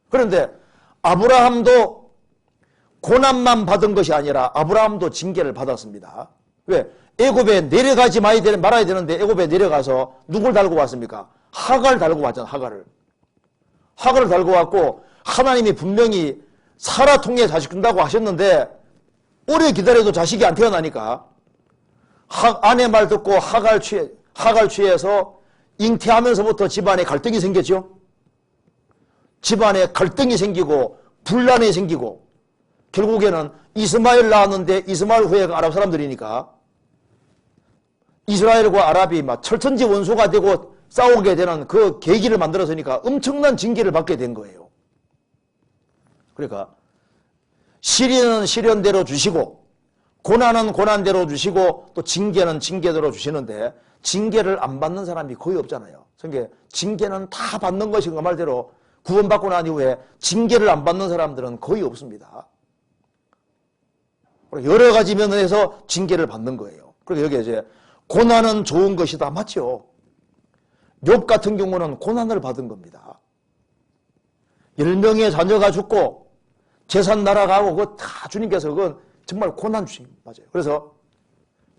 그런데 아브라함도 고난만 받은 것이 아니라 아브라함도 징계를 받았습니다. 왜? 애굽에 내려가지 말아야 되는데 애굽에 내려가서 누굴 달고 왔습니까? 하갈 달고 왔잖아. 하갈을 달고 왔고 하나님이 분명히 사라 통해 자식 준다고 하셨는데 오래 기다려도 자식이 안 태어나니까 아내 말 듣고 하갈 취해서 잉태하면서부터 집안에 갈등이 생겼죠. 집안에 갈등이 생기고 분란이 생기고 결국에는 이스마엘 낳았는데 이스마엘 후예가 아랍 사람들이니까 이스라엘과 아랍이 막 철천지 원수가 되고 싸우게 되는 그 계기를 만들었으니까 엄청난 징계를 받게 된 거예요. 그러니까 시련은 시련대로 주시고 고난은 고난대로 주시고 또 징계는 징계대로 주시는데 징계를 안 받는 사람이 거의 없잖아요. 그러니까 징계는 다 받는 것이 그 말대로 구원받고 난 이후에 징계를 안 받는 사람들은 거의 없습니다. 여러 가지 면에서 징계를 받는 거예요. 그리고 여기 이제 고난은 좋은 것이다. 맞죠? 욥 같은 경우는 고난을 받은 겁니다. 10명의 자녀가 죽고 재산 날아가고 그거 다 주님께서 그건 정말 고난 주신 맞아요. 그래서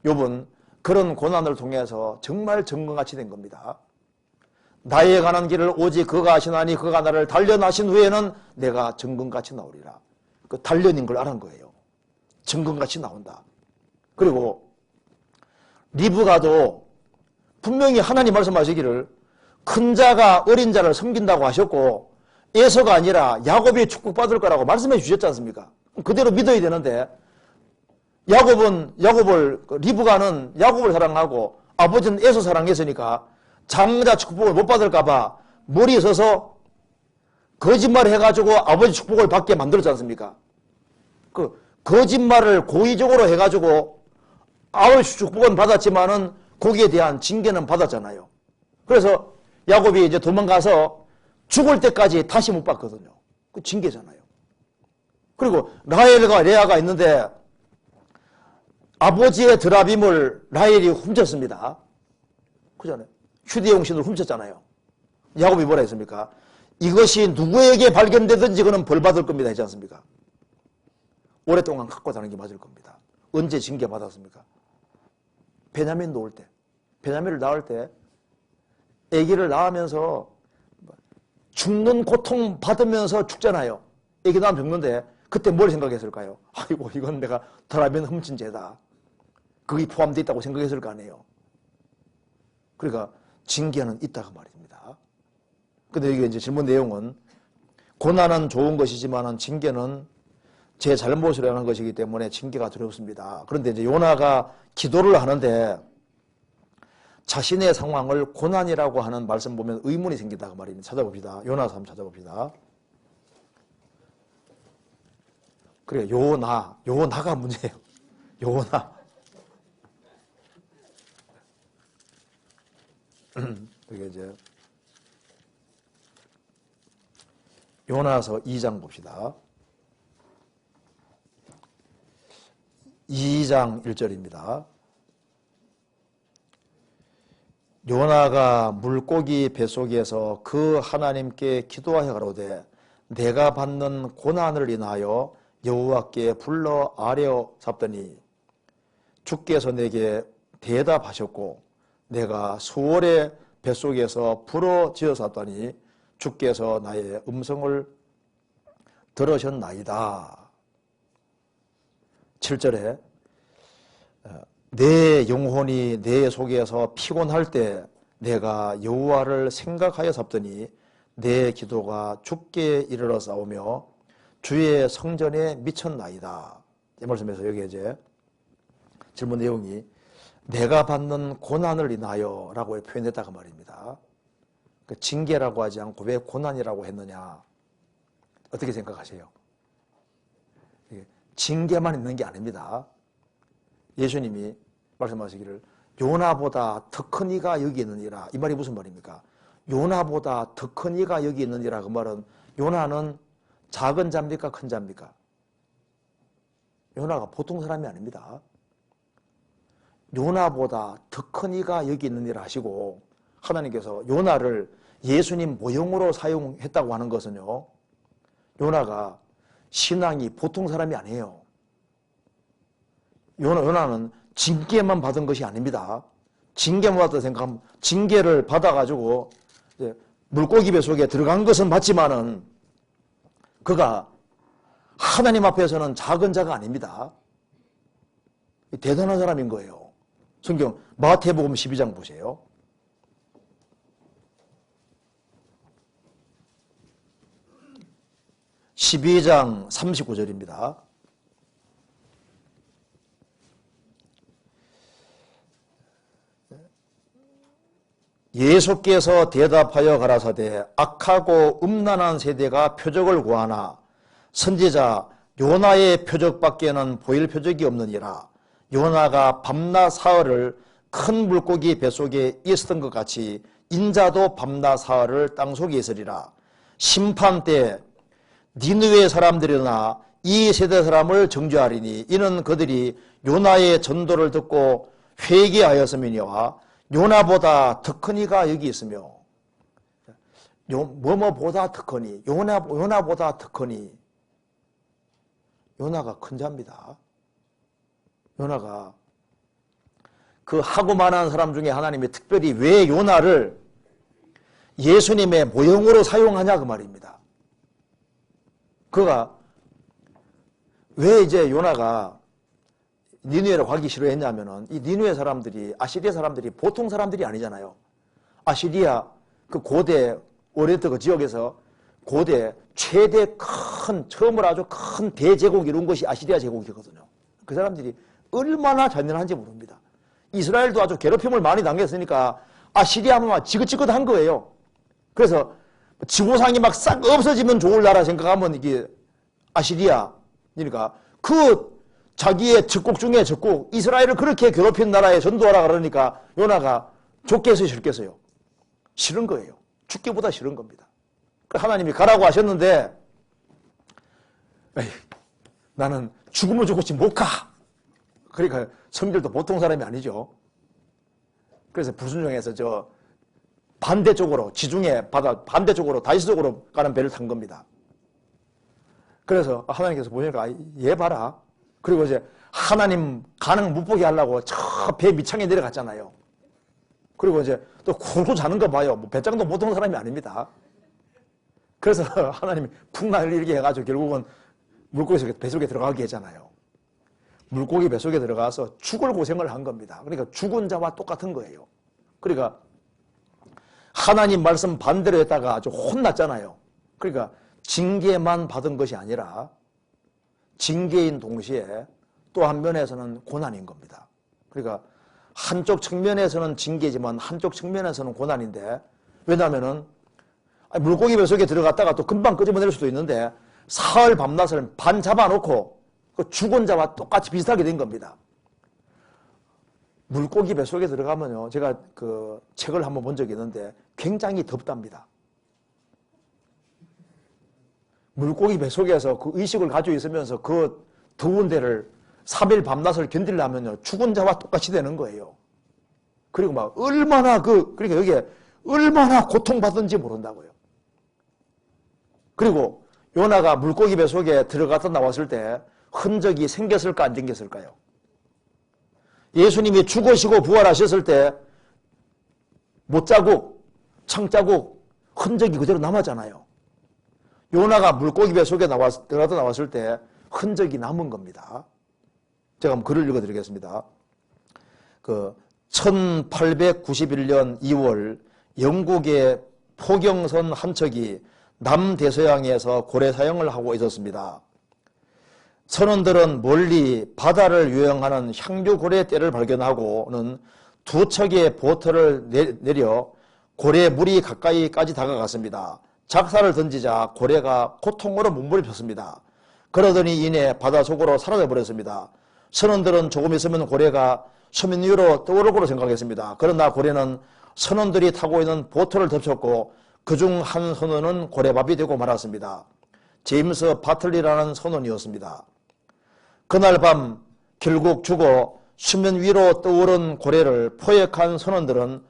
욥은 그런 고난을 통해서 정말 정금같이 된 겁니다. 나에 관한 길을 오직 그가 하시나니 그가 나를 단련하신 후에는 내가 정금같이 나오리라. 그 단련인 걸 알은 거예요. 정금같이 나온다. 그리고 리브가도 분명히 하나님 말씀하시기를 큰 자가 어린 자를 섬긴다고 하셨고 에서가 아니라 야곱이 축복받을 거라고 말씀해 주셨지 않습니까? 그대로 믿어야 되는데 리브가는 야곱을 사랑하고 아버지는 에서 사랑했으니까 장자 축복을 못 받을까 봐 머리에 서서 거짓말을 해가지고 아버지 축복을 받게 만들었지 않습니까? 그 거짓말을 고의적으로 해가지고 아버지 축복은 받았지만은 거기에 대한 징계는 받았잖아요. 그래서 야곱이 이제 도망가서 죽을 때까지 다시 못 받거든요. 그 징계잖아요. 그리고 라헬과 레아가 있는데 아버지의 드라빔을 라헬이 훔쳤습니다. 그잖아요. 휴대용 신을 훔쳤잖아요. 야곱이 뭐라 했습니까? 이것이 누구에게 발견되든지 그는 벌 받을 겁니다. 했지 않습니까? 오랫동안 갖고 다니는 게 맞을 겁니다. 언제 징계 받았습니까? 베냐민 놓을 때. 베냐민을 낳을 때 아기를 낳으면서 죽는 고통 받으면서 죽잖아요. 아기 낳으면 죽는데 그때 뭘 생각했을까요? 아이고 이건 내가 드라빔 훔친 죄다. 그게 포함되어 있다고 생각했을 거 아니에요. 그러니까 징계는 있다고 말입니다. 근데 이게 이제 질문 내용은 고난은 좋은 것이지만 징계는 제 잘못으로 하는 것이기 때문에 징계가 두렵습니다. 그런데 이제 요나가 기도를 하는데 자신의 상황을 고난이라고 하는 말씀 보면 의문이 생긴다고 말입니다. 찾아봅시다. 요나서 한번 찾아봅시다. 그래, 요나가 문제예요. 요나. 그게 이제 요나서 2장 봅시다. 2장 1절입니다. 요나가 물고기 뱃속에서 그 하나님께 기도하여 가로되 내가 받는 고난을 인하여 여호와께 불러 아뢰어 잡더니 주께서 내게 대답하셨고 내가 수월의 뱃속에서 부러지어졌더니 주께서 나의 음성을 들으셨나이다. 7절에 내 영혼이 내 속에서 피곤할 때 내가 여호와를 생각하여 잡더니 내 기도가 주께 이르러 싸우며 주의 성전에 미쳤나이다. 이 말씀에서 여기 이제 질문 내용이 내가 받는 고난을 인하여 라고 표현했다고 말입니다. 그 징계라고 하지 않고 왜 고난이라고 했느냐. 어떻게 생각하세요? 징계만 있는 게 아닙니다. 예수님이 말씀하시기를 요나보다 더 큰 이가 여기 있느니라. 이 말이 무슨 말입니까? 요나보다 더 큰 이가 여기 있느니라. 그 말은 요나는 작은 자입니까? 큰 자입니까? 요나가 보통 사람이 아닙니다. 요나보다 더 큰 이가 여기 있느니라 하시고 하나님께서 요나를 예수님 모형으로 사용했다고 하는 것은요, 요나가 신앙이 보통 사람이 아니에요. 요나는 징계만 받은 것이 아닙니다. 징계만 받았다 생각하면 징계를 받아가지고 물고기 배 속에 들어간 것은 맞지만은 그가 하나님 앞에서는 작은 자가 아닙니다. 대단한 사람인 거예요. 성경 마태복음 12장 보세요. (12장) 39절입니다. 예수께서 대답하여 가라사대 악하고 음란한 세대가 표적을 구하나 선지자 요나의 표적밖에는 보일 표적이 없느니라. 요나가 밤낮 사흘을 큰 물고기 뱃속에 있었던 것 같이 인자도 밤낮 사흘을 땅속에 있으리라. 심판 때 니느웨 사람들이나 이 세대 사람을 정죄하리니 이는 그들이 요나의 전도를 듣고 회개하였음이니와 요나보다 더 큰 이가 여기 있으며 뭐뭐보다 더 크니 요나보다 더 크니 요나가 큰 자입니다. 요나가 그 하고 많은 사람 중에 하나님이 특별히 왜 요나를 예수님의 모형으로 사용하냐 그 말입니다. 그가 왜 이제 요나가 니느웨로 가기 싫어했냐면은 이 니느웨 사람들이 아시리아 사람들이 보통 사람들이 아니잖아요. 아시리아 그 고대 오리엔트 그 지역에서 고대 최대 큰 처음으로 아주 큰 대제국이 이룬 것이 아시리아 제국이거든요. 그 사람들이 얼마나 잔인한지 모릅니다. 이스라엘도 아주 괴롭힘을 많이 당했으니까 아시리아만 지긋지긋한 거예요. 그래서 지구상이 막 싹 없어지면 좋을 나라 생각하면 이게 아시리아니까 그 자기의 적국 중에 적국 이스라엘을 그렇게 괴롭힌 나라에 전도하라 그러니까 요나가 좋겠어요 싫겠어요? 싫은 거예요. 죽기보다 싫은 겁니다. 하나님이 가라고 하셨는데 에이, 나는 죽으면 죽었지 못 가. 그러니까 성질도 보통 사람이 아니죠. 그래서 불순종해서 저 반대쪽으로 지중해 바다 반대쪽으로 다시쪽으로 가는 배를 탄 겁니다. 그래서 하나님께서 보니까 얘 봐라. 그리고 이제 하나님 가능 못 보게 하려고 저 배 밑창에 내려갔잖아요. 그리고 이제 또 굴고 자는 거 봐요. 뭐 배짱도 보통 사람이 아닙니다. 그래서 하나님이 풍랑을 일게 해가지고 결국은 물고기 뱃속에 들어가게 했잖아요. 물고기 뱃속에 들어가서 죽을 고생을 한 겁니다. 그러니까 죽은 자와 똑같은 거예요. 그러니까 하나님 말씀 반대로 했다가 아주 혼났잖아요. 그러니까 징계만 받은 것이 아니라 징계인 동시에 또 한 면에서는 고난인 겁니다. 그러니까 한쪽 측면에서는 징계지만 한쪽 측면에서는 고난인데 왜냐하면은 물고기 뱃속에 들어갔다가 또 금방 끄집어낼 수도 있는데 사흘 밤낮을 반 잡아놓고 그 죽은 자와 똑같이 비슷하게 된 겁니다. 물고기 뱃속에 들어가면요, 제가 그 책을 한번 본 적이 있는데 굉장히 덥답니다. 물고기 뱃속에서 그 의식을 가지고 있으면서 그 더운 데를 3일 밤낮을 견디려면요, 죽은 자와 똑같이 되는 거예요. 그리고 막 얼마나 그러니까 여기에 얼마나 고통받은지 모른다고요. 그리고 요나가 물고기 뱃속에 들어갔다 나왔을 때 흔적이 생겼을까 안 생겼을까요? 예수님이 죽으시고 부활하셨을 때 못자국, 창자국, 흔적이 그대로 남았잖아요. 요나가 물고기 뱃속에 들어갔다 나왔을 때 흔적이 남은 겁니다. 제가 한번 글을 읽어드리겠습니다. 1891년 2월 영국의 포경선 한 척이 남대서양에서 고래 사용을 하고 있었습니다. 선원들은 멀리 바다를 유영하는 향유고래 떼를 발견하고는 두 척의 보트를 내려 고래 물이 가까이까지 다가갔습니다. 작사를 던지자 고래가 고통으로 몸부림을 폈습니다. 그러더니 이내 바다 속으로 사라져 버렸습니다. 선원들은 조금 있으면 고래가 수면 위로 떠오를 거로 생각했습니다. 그러나 고래는 선원들이 타고 있는 보트를 덮쳤고 그중 한 선원은 고래밥이 되고 말았습니다. 제임스 바틀리라는 선원이었습니다. 그날 밤 결국 죽어 수면 위로 떠오른 고래를 포획한 선원들은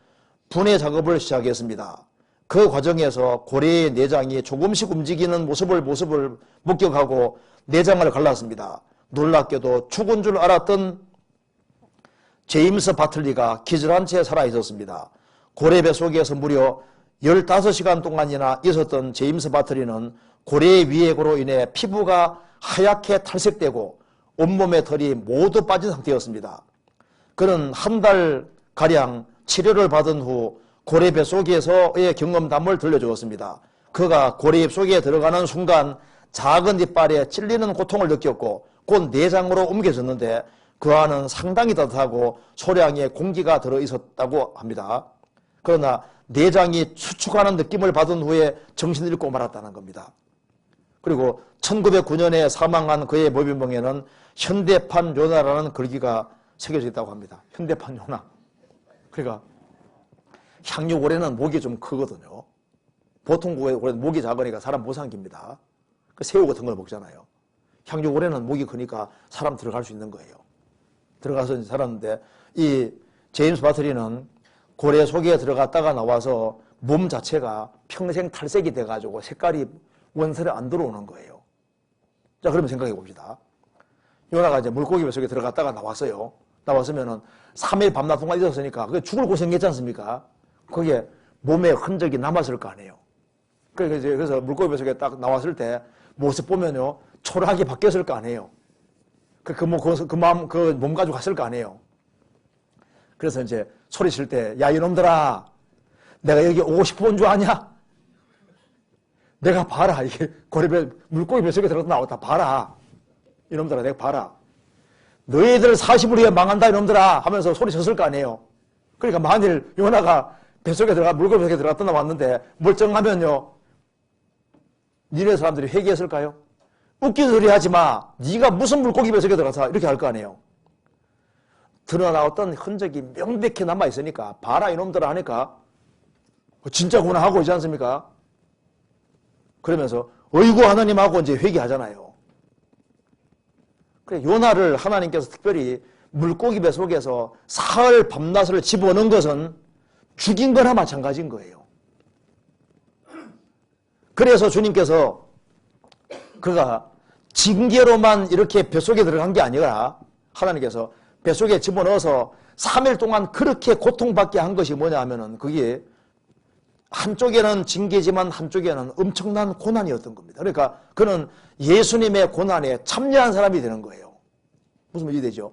분해 작업을 시작했습니다. 그 과정에서 고래의 내장이 조금씩 움직이는 모습을 목격하고 내장을 갈랐습니다. 놀랍게도 죽은 줄 알았던 제임스 바틀리가 기절한 채 살아있었습니다. 고래 뱃속에서 무려 15시간 동안이나 있었던 제임스 바틀리는 고래의 위액으로 인해 피부가 하얗게 탈색되고 온몸의 털이 모두 빠진 상태였습니다. 그는 한 달가량 치료를 받은 후 고래 뱃속에서의 경험담을 들려주었습니다. 그가 고래 입속에 들어가는 순간 작은 이빨에 찔리는 고통을 느꼈고 곧 내장으로 옮겨졌는데 그 안은 상당히 따뜻하고 소량의 공기가 들어있었다고 합니다. 그러나 내장이 수축하는 느낌을 받은 후에 정신을 잃고 말았다는 겁니다. 그리고 1909년에 사망한 그의 모병명에는 현대판 요나라는 글귀가 새겨져 있다고 합니다. 현대판 요나. 그러니까 향유고래는 목이 좀 크거든요. 보통 고래는 목이 작으니까 사람 못 삼깁니다. 새우 같은 걸 먹잖아요. 향유고래는 목이 크니까 사람 들어갈 수 있는 거예요. 들어가서 살았는데 이 제임스 바틀리는 고래 속에 들어갔다가 나와서 몸 자체가 평생 탈색이 돼가지고 색깔이 원살에 안 들어오는 거예요. 자, 그러면 생각해 봅시다. 요나가 이제 물고기 뱃속에 들어갔다가 나왔어요. 나왔으면은 3일 밤낮 동안 있었으니까 그게 죽을 고생했지 않습니까? 거기에 몸에 흔적이 남았을 거 아니에요. 그래서 물고기 뱃속에 딱 나왔을 때 모습 보면요 초라하게 바뀌었을 거 아니에요. 그 몸 가지고 갔을 거 아니에요. 그래서 이제 소리칠 때, 야, 이놈들아, 내가 여기 오고 싶어 온 줄 아냐? 내가 봐라. 이게 물고기 뱃속에 들어가서 나왔다. 봐라. 이놈들아, 내가 봐라. 너희들 40을 위해 망한다, 이놈들아. 하면서 소리쳤을 거 아니에요. 그러니까 만일 요나가 물고기 뱃속에 들어갔다 나왔는데 멀쩡하면요, 니네 사람들이 회개했을까요? 웃긴 소리 하지 마. 네가 무슨 물고기 뱃속에 들어가서 이렇게 할 거 아니에요. 드러나왔던 흔적이 명백히 남아있으니까 봐라 이놈들아 하니까 진짜구나 하고 있지 않습니까? 그러면서 어이구 하나님하고 이제 회개하잖아요. 그래 요나를 하나님께서 특별히 물고기 뱃속에서 사흘 밤낮을 집어넣은 것은 죽인 거나 마찬가지인 거예요. 그래서 주님께서 그가 징계로만 이렇게 뱃속에 들어간 게 아니라 하나님께서 뱃속에 집어넣어서 3일 동안 그렇게 고통받게 한 것이 뭐냐 하면은 그게 한쪽에는 징계지만 한쪽에는 엄청난 고난이었던 겁니다. 그러니까 그는 예수님의 고난에 참여한 사람이 되는 거예요. 무슨 말이 되죠?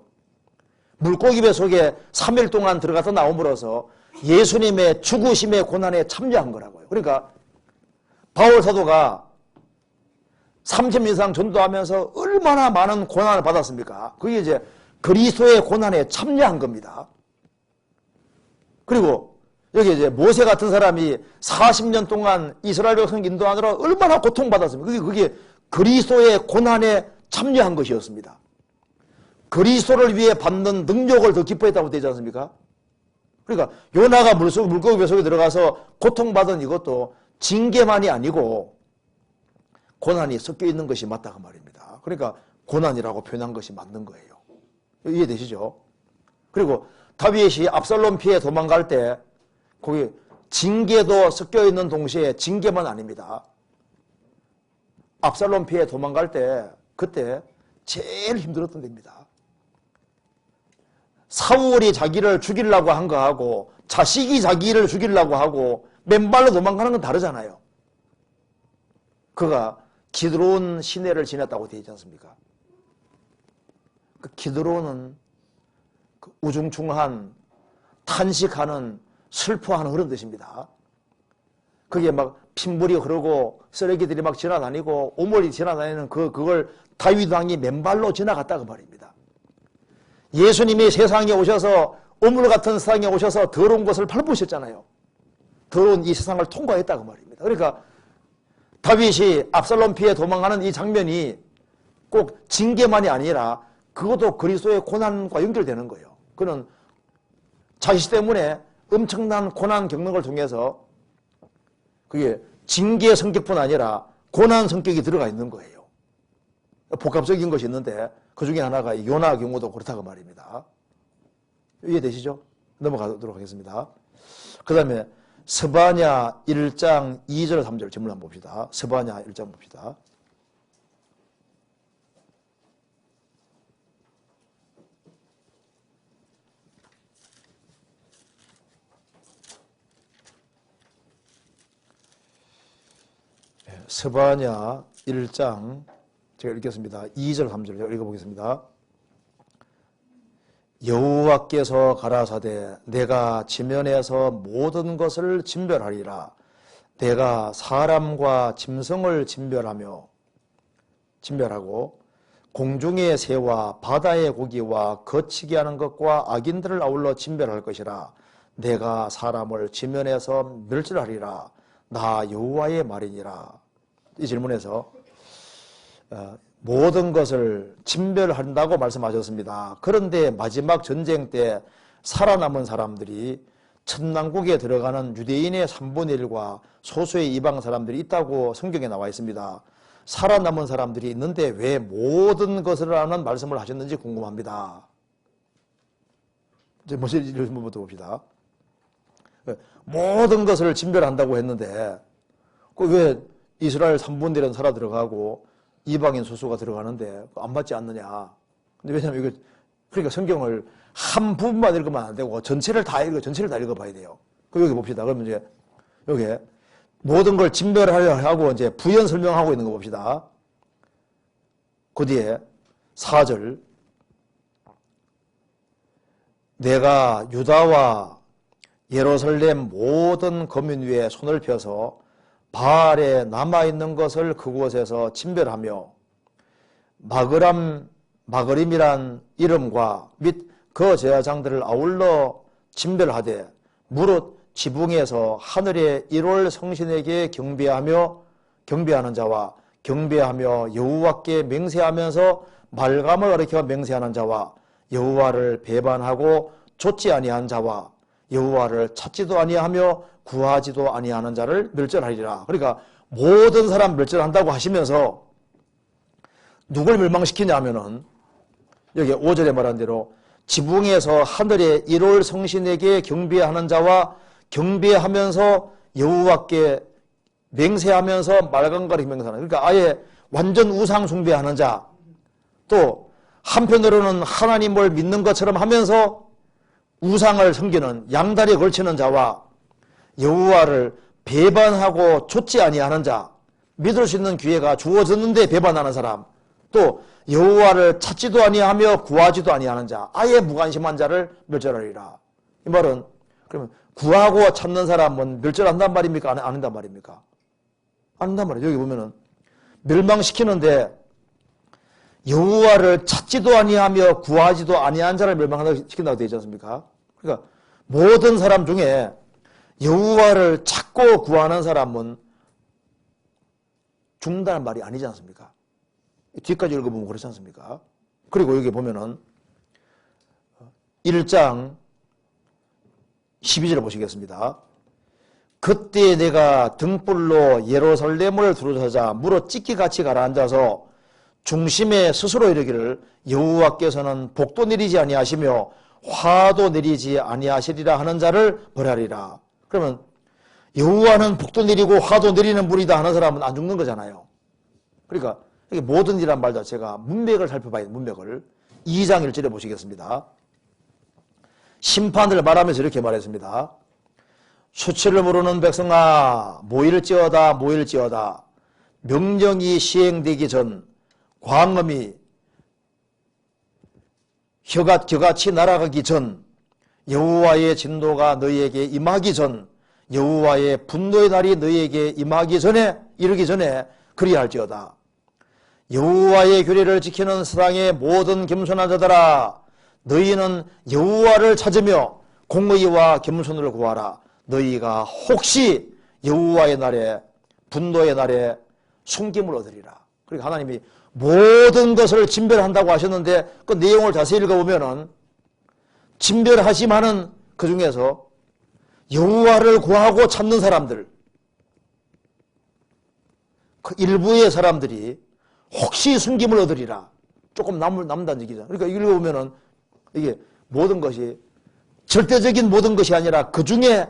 물고기 뱃속에 3일 동안 들어가서 나옴으로써 예수님의 죽으심의 고난에 참여한 거라고요. 그러니까 바울 사도가 30년 이상 전도하면서 얼마나 많은 고난을 받았습니까? 그게 이제 그리스도의 고난에 참여한 겁니다. 그리고 여기 이제 모세 같은 사람이 40년 동안 이스라엘 백성 인도하느라 얼마나 고통받았습니까? 그게 그리스도의 고난에 참여한 것이었습니다. 그리스도를 위해 받는 능력을 더 기뻐했다고 되지 않습니까? 그러니까 요나가 물고기 뱃속에 들어가서 고통받은 이것도 징계만이 아니고 고난이 섞여 있는 것이 맞다 그 말입니다. 그러니까 고난이라고 표현한 것이 맞는 거예요. 이해되시죠? 그리고 다윗이 압살롬 피해 도망갈 때 거기 징계도 섞여 있는 동시에 징계만 아닙니다. 압살롬 피해 도망갈 때 그때 제일 힘들었던 데입니다. 사울이 자기를 죽이려고 한 거하고 자식이 자기를 죽이려고 하고 맨발로 도망가는 건 다르잖아요. 그가 기드론 시내를 지났다고 되어 있지 않습니까? 그 기드론은 그 우중충한 탄식하는 슬퍼하는 그런 뜻입니다. 그게 막 핏물이 흐르고 쓰레기들이 막 지나다니고 오물이 지나다니는 그걸 다윗 왕이 맨발로 지나갔다 그 말입니다. 예수님이 세상에 오셔서 오물 같은 세상에 오셔서 더러운 것을 밟으셨잖아요. 더러운 이 세상을 통과했다 그 말입니다. 그러니까 다윗이 압살롬 피해 도망가는 이 장면이 꼭 징계만이 아니라 그것도 그리스도의 고난과 연결되는 거예요. 그는 자식 때문에 엄청난 고난 겪는 걸 통해서 그게 징계 성격뿐 아니라 고난 성격이 들어가 있는 거예요. 복합적인 것이 있는데 그 중에 하나가 요나 경우도 그렇다고 말입니다. 이해되시죠? 넘어가도록 하겠습니다. 그 다음에 스바냐 1장 2절 3절 질문 한번 봅시다. 스바냐 1장 봅시다. 스바냐 1장 제가 읽겠습니다. 2절 3절 제가 읽어보겠습니다. 여호와께서 가라사대 내가 지면에서 모든 것을 진별하리라. 내가 사람과 짐승을 진별하고 공중의 새와 바다의 고기와 거치게 하는 것과 악인들을 아울러 진별할 것이라. 내가 사람을 지면에서 멸절하리라. 나 여호와의 말이니라. 이 질문에서 모든 것을 진별한다고 말씀하셨습니다. 그런데 마지막 전쟁 때 살아남은 사람들이 천당국에 들어가는 유대인의 3분의 1과 소수의 이방 사람들이 있다고 성경에 나와 있습니다. 살아남은 사람들이 있는데 왜 모든 것을 하는 말씀을 하셨는지 궁금합니다. 이제 먼저 질문부터 봅시다. 모든 것을 진별한다고 했는데 왜 이스라엘 3분의 1은 살아 들어가고 이방인 소수가 들어가는데 안 맞지 않느냐. 근데 왜냐면 이거, 그러니까 성경을 한 부분만 읽으면 안 되고 전체를 다 읽어봐야 돼요. 그 여기 봅시다. 그러면 이제 여기 모든 걸 진별하려 하고 이제 부연 설명하고 있는 거 봅시다. 그 뒤에 4절. 내가 유다와 예루살렘 모든 거민 위에 손을 펴서 바알에 남아있는 것을 그곳에서 진별하며 마그림이란 이름과 및 그 제사장들을 아울러 진별하되 무릇 지붕에서 하늘의 1월 성신에게 경배하는 자와 경배하며 여호와께 맹세하면서 말감을 가리켜 맹세하는 자와 여호와를 배반하고 좇지 아니한 자와 여호와를 찾지도 아니하며 구하지도 아니하는 자를 멸절하리라. 그러니까 모든 사람 멸절한다고 하시면서 누굴 멸망시키냐 하면은 여기 5절에 말한 대로 지붕에서 하늘의 1월 성신에게 경배하는 자와 경배하면서 여호와께 맹세하면서 말간가리 맹세하는, 그러니까 아예 완전 우상 숭배하는 자, 또 한편으로는 하나님을 믿는 것처럼 하면서 우상을 섬기는 양다리에 걸치는 자와 여호와를 배반하고 좇지 아니하는 자, 믿을 수 있는 기회가 주어졌는데 배반하는 사람, 또 여호와를 찾지도 아니하며 구하지도 아니하는 자, 아예 무관심한 자를 멸절하리라. 이 말은 그러면 구하고 찾는 사람은 멸절한단 말입니까? 안 한단 말입니까? 안 한단 말이에요. 여기 보면은 멸망시키는데 여호와를 찾지도 아니하며 구하지도 아니한 자를 멸망시킨다고 되어 있지 않습니까? 그러니까 모든 사람 중에 여호와를 찾고 구하는 사람은 죽는다는 말이 아니지 않습니까? 뒤까지 읽어보면 그렇지 않습니까? 그리고 여기 보면은 1장 12절 보시겠습니다. 그때 내가 등불로 예루살렘을 두루서자 무릇 찢기같이 가라앉아서 중심에 스스로 이르기를 여호와께서는 복도 내리지 아니하시며 화도 내리지 아니하시리라 하는 자를 벌하리라. 그러면 여호와는 복도 내리고 화도 내리는 분이다 하는 사람은 안 죽는 거잖아요. 그러니까 모든 이란 말 자체가 문맥을 살펴봐야 돼요. 문맥을. 2장 1절에 보시겠습니다. 심판을 말하면서 이렇게 말했습니다. 수치를 모르는 백성아 모일지어다. 명령이 시행되기 전 광음이 겨같이 날아가기 전 여호와의 진노가 너희에게 임하기 전 여호와의 분노의 날이 너희에게 임하기 전에 이르기 전에 그리할지어다. 여호와의 규례를 지키는 세상의 모든 겸손한 자들아 너희는 여호와를 찾으며 공의와 겸손을 구하라. 너희가 혹시 여호와의 날에 분노의 날에 숨김을 얻으리라. 그러니까 하나님이 모든 것을 진별한다고 하셨는데 그 내용을 자세히 읽어보면은 진별하시마는 그 중에서 여호와를 구하고 찾는 사람들, 그 일부의 사람들이 혹시 숨김을 얻으리라. 조금 남는다는 얘기죠. 그러니까 읽어보면은 이게 모든 것이 절대적인 모든 것이 아니라 그 중에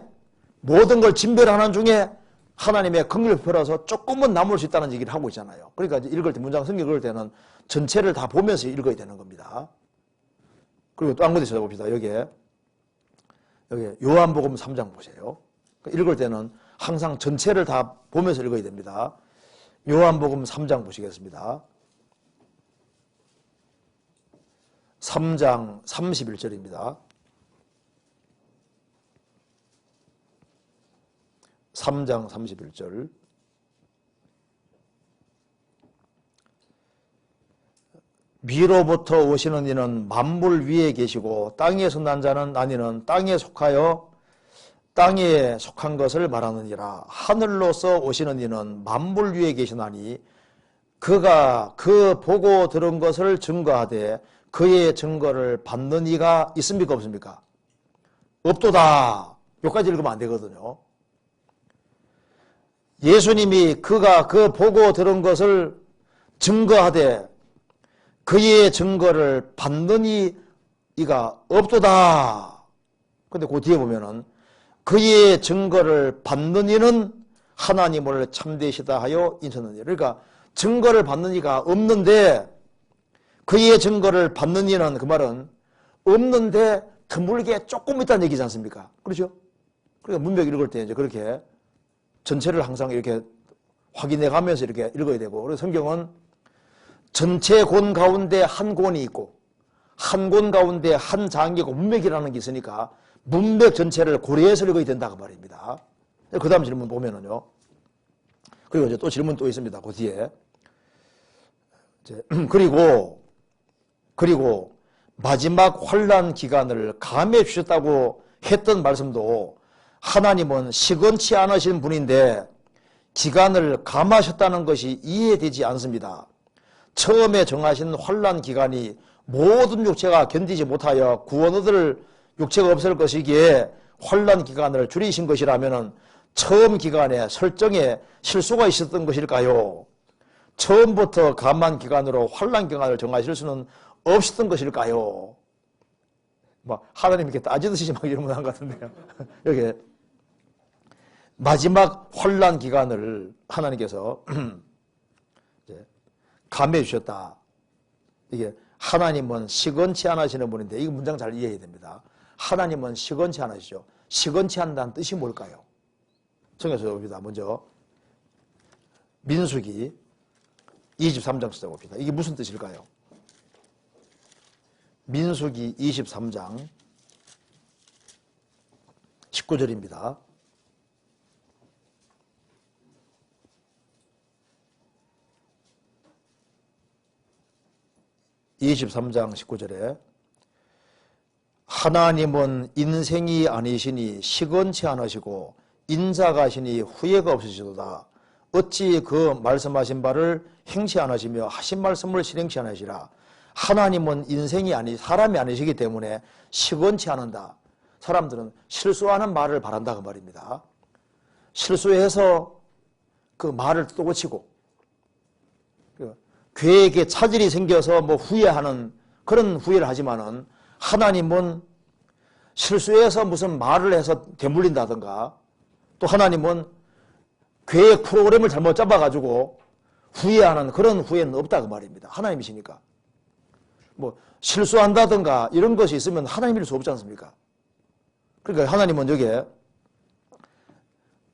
모든 걸 진별하는 중에 하나님의 긍휼을 베풀어서 조금은 남을 수 있다는 얘기를 하고 있잖아요. 그러니까 읽을 때, 문장 성경 읽을 때는 전체를 다 보면서 읽어야 되는 겁니다. 그리고 또 한 군데 찾아봅시다. 여기에 요한복음 3장 보세요. 읽을 때는 항상 전체를 다 보면서 읽어야 됩니다. 요한복음 3장 보시겠습니다. 3장 31절입니다. 3장 31절. 위로부터 오시는 이는 만물 위에 계시고 땅에서 난 자는 아니는 땅에 속하여 땅에 속한 것을 말하느니라. 하늘로서 오시는 이는 만물 위에 계시나니 그가 그 보고 들은 것을 증거하되 그의 증거를 받는 이가 있습니까 없습니까? 없도다. 여기까지 읽으면 안 되거든요. 예수님이 그가 그 보고 들은 것을 증거하되 그의 증거를 받는 이가 없도다. 근데 그 뒤에 보면은 그의 증거를 받는 이는 하나님을 참되시다 하여 인쳤느니라. 그러니까 증거를 받는 이가 없는데 그의 증거를 받는 이는, 그 말은 없는데 드물게 조금 있다는 얘기지 않습니까? 그렇죠? 그러니까 문맥 읽을 때 이제 그렇게 전체를 항상 이렇게 확인해 가면서 이렇게 읽어야 되고, 그래서 성경은 전체 권 가운데 한 권이 있고 한 권 가운데 한 장이 있고 문맥이라는 게 있으니까 문맥 전체를 고려해서 읽어야 된다고 말입니다. 그 다음 질문 보면은요. 그리고 이제 또 질문 또 있습니다. 그 뒤에. 그리고 마지막 환난 기간을 감해 주셨다고 했던 말씀도 하나님은 시건치 않으신 분인데 기간을 감하셨다는 것이 이해되지 않습니다. 처음에 정하신 환난 기간이 모든 육체가 견디지 못하여 구원 얻을 육체가 없을 것이기에 환난 기간을 줄이신 것이라면 처음 기간에 설정에 실수가 있었던 것일까요? 처음부터 감한 기간으로 환난 기간을 정하실 수는 없었던 것일까요? 하나님 이렇게 따지듯이 막 질문한 것 같은데요. 여기 마지막 환난 기간을 하나님께서 감해 주셨다. 이게 하나님은 시건치 않으시는 분인데, 이 문장 잘 이해해야 됩니다. 하나님은 시건치 않으시죠. 시건치 않다는 뜻이 뭘까요? 성경에서 봅니다. 먼저 민수기 23장 찾아봅시다. 이게 무슨 뜻일까요? 민수기 23장 19절입니다. (23장 19절에) 하나님은 인생이 아니시니 시건치 않으시고 인자가시니 후회가 없으시도다. 어찌 그 말씀하신 바를 행치 않으시며 하신 말씀을 실행치 않으시라. 하나님은 인생이 사람이 아니시기 때문에 시건치 않는다. 사람들은 실수하는 말을 바란다 그 말입니다. 실수해서 그 말을 또 고치고 계획에 차질이 생겨서 후회하는 그런 후회를 하지만은, 하나님은 실수해서 무슨 말을 해서 되물린다든가, 또 하나님은 계획 프로그램을 잘못 잡아가지고 후회하는 그런 후회는 없다 그 말입니다. 하나님이시니까. 실수한다든가 이런 것이 있으면 하나님일 수 없지 않습니까? 그러니까 하나님은 여기에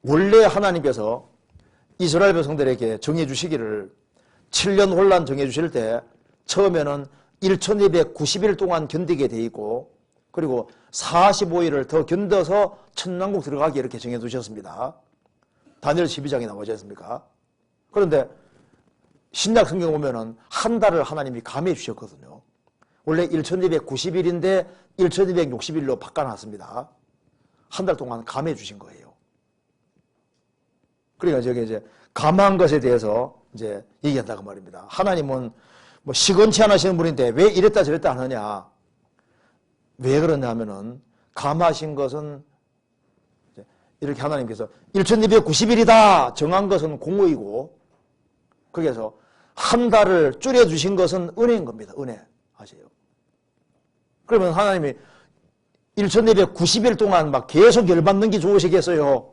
원래 하나님께서 이스라엘 백성들에게 정해 주시기를 7년 혼란 정해 주실 때 처음에는 1290일 동안 견디게 돼 있고, 그리고 45일을 더 견뎌서 천왕국 들어가게 이렇게 정해 두셨습니다. 다니엘 12장에 나오지 않습니까? 그런데 신약 성경 보면은 한 달을 하나님이 감해 주셨거든요. 원래 1290일인데 1260일로 바꿔놨습니다. 한 달 동안 감해 주신 거예요. 그러니까 저게 이제 감한 것에 대해서 이제 얘기한다고 말입니다. 하나님은 시건치 않으시는 분인데 왜 이랬다 저랬다 하느냐? 왜 그러냐면은 감하신 것은 이렇게 하나님께서 1290일이다 정한 것은 공의이고, 거기에서 한 달을 줄여주신 것은 은혜인 겁니다. 은혜. 아세요? 그러면 하나님이 1290일 동안 막 계속 열받는 게 좋으시겠어요?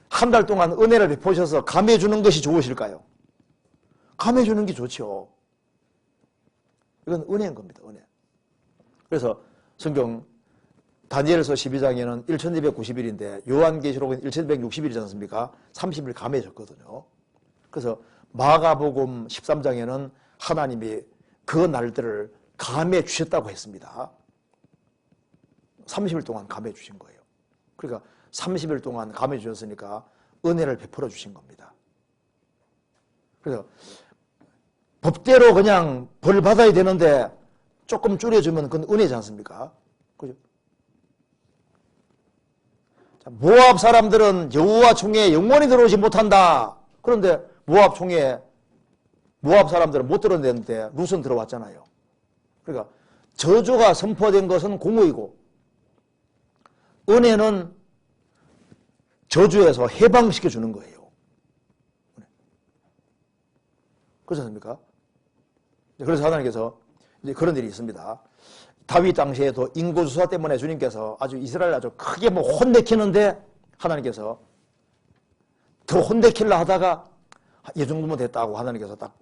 한 달 동안 은혜를 베푸셔서 감해주는 것이 좋으실까요? 감해주는 게 좋죠. 이건 은혜인 겁니다. 은혜. 그래서 성경 다니엘서 12장에는 1290일인데 요한계시록은 1260일이지 않습니까? 30일 감해졌거든요. 그래서 마가복음 13장에는 하나님이 그 날들을 감해 주셨다고 했습니다. 30일 동안 감해 주신 거예요. 그러니까 30일 동안 감해 주셨으니까 은혜를 베풀어 주신 겁니다. 그래서 법대로 그냥 벌 받아야 되는데 조금 줄여주면 그건 은혜지 않습니까? 그죠? 모압 사람들은 여호와 총회에 영원히 들어오지 못한다. 그런데 모압 총회에 모압 사람들은 못 들어내는데 룻은 들어왔잖아요. 그러니까 저주가 선포된 것은 공의이고 은혜는 저주에서 해방시켜 주는 거예요. 그렇지 않습니까? 그래서 하나님께서 이제 그런 일이 있습니다. 다윗 당시에도 인구수사 때문에 주님께서 아주 이스라엘 아주 크게 뭐 혼내키는데 하나님께서 더 혼내키려 하다가 이 정도면 됐다고 하나님께서 딱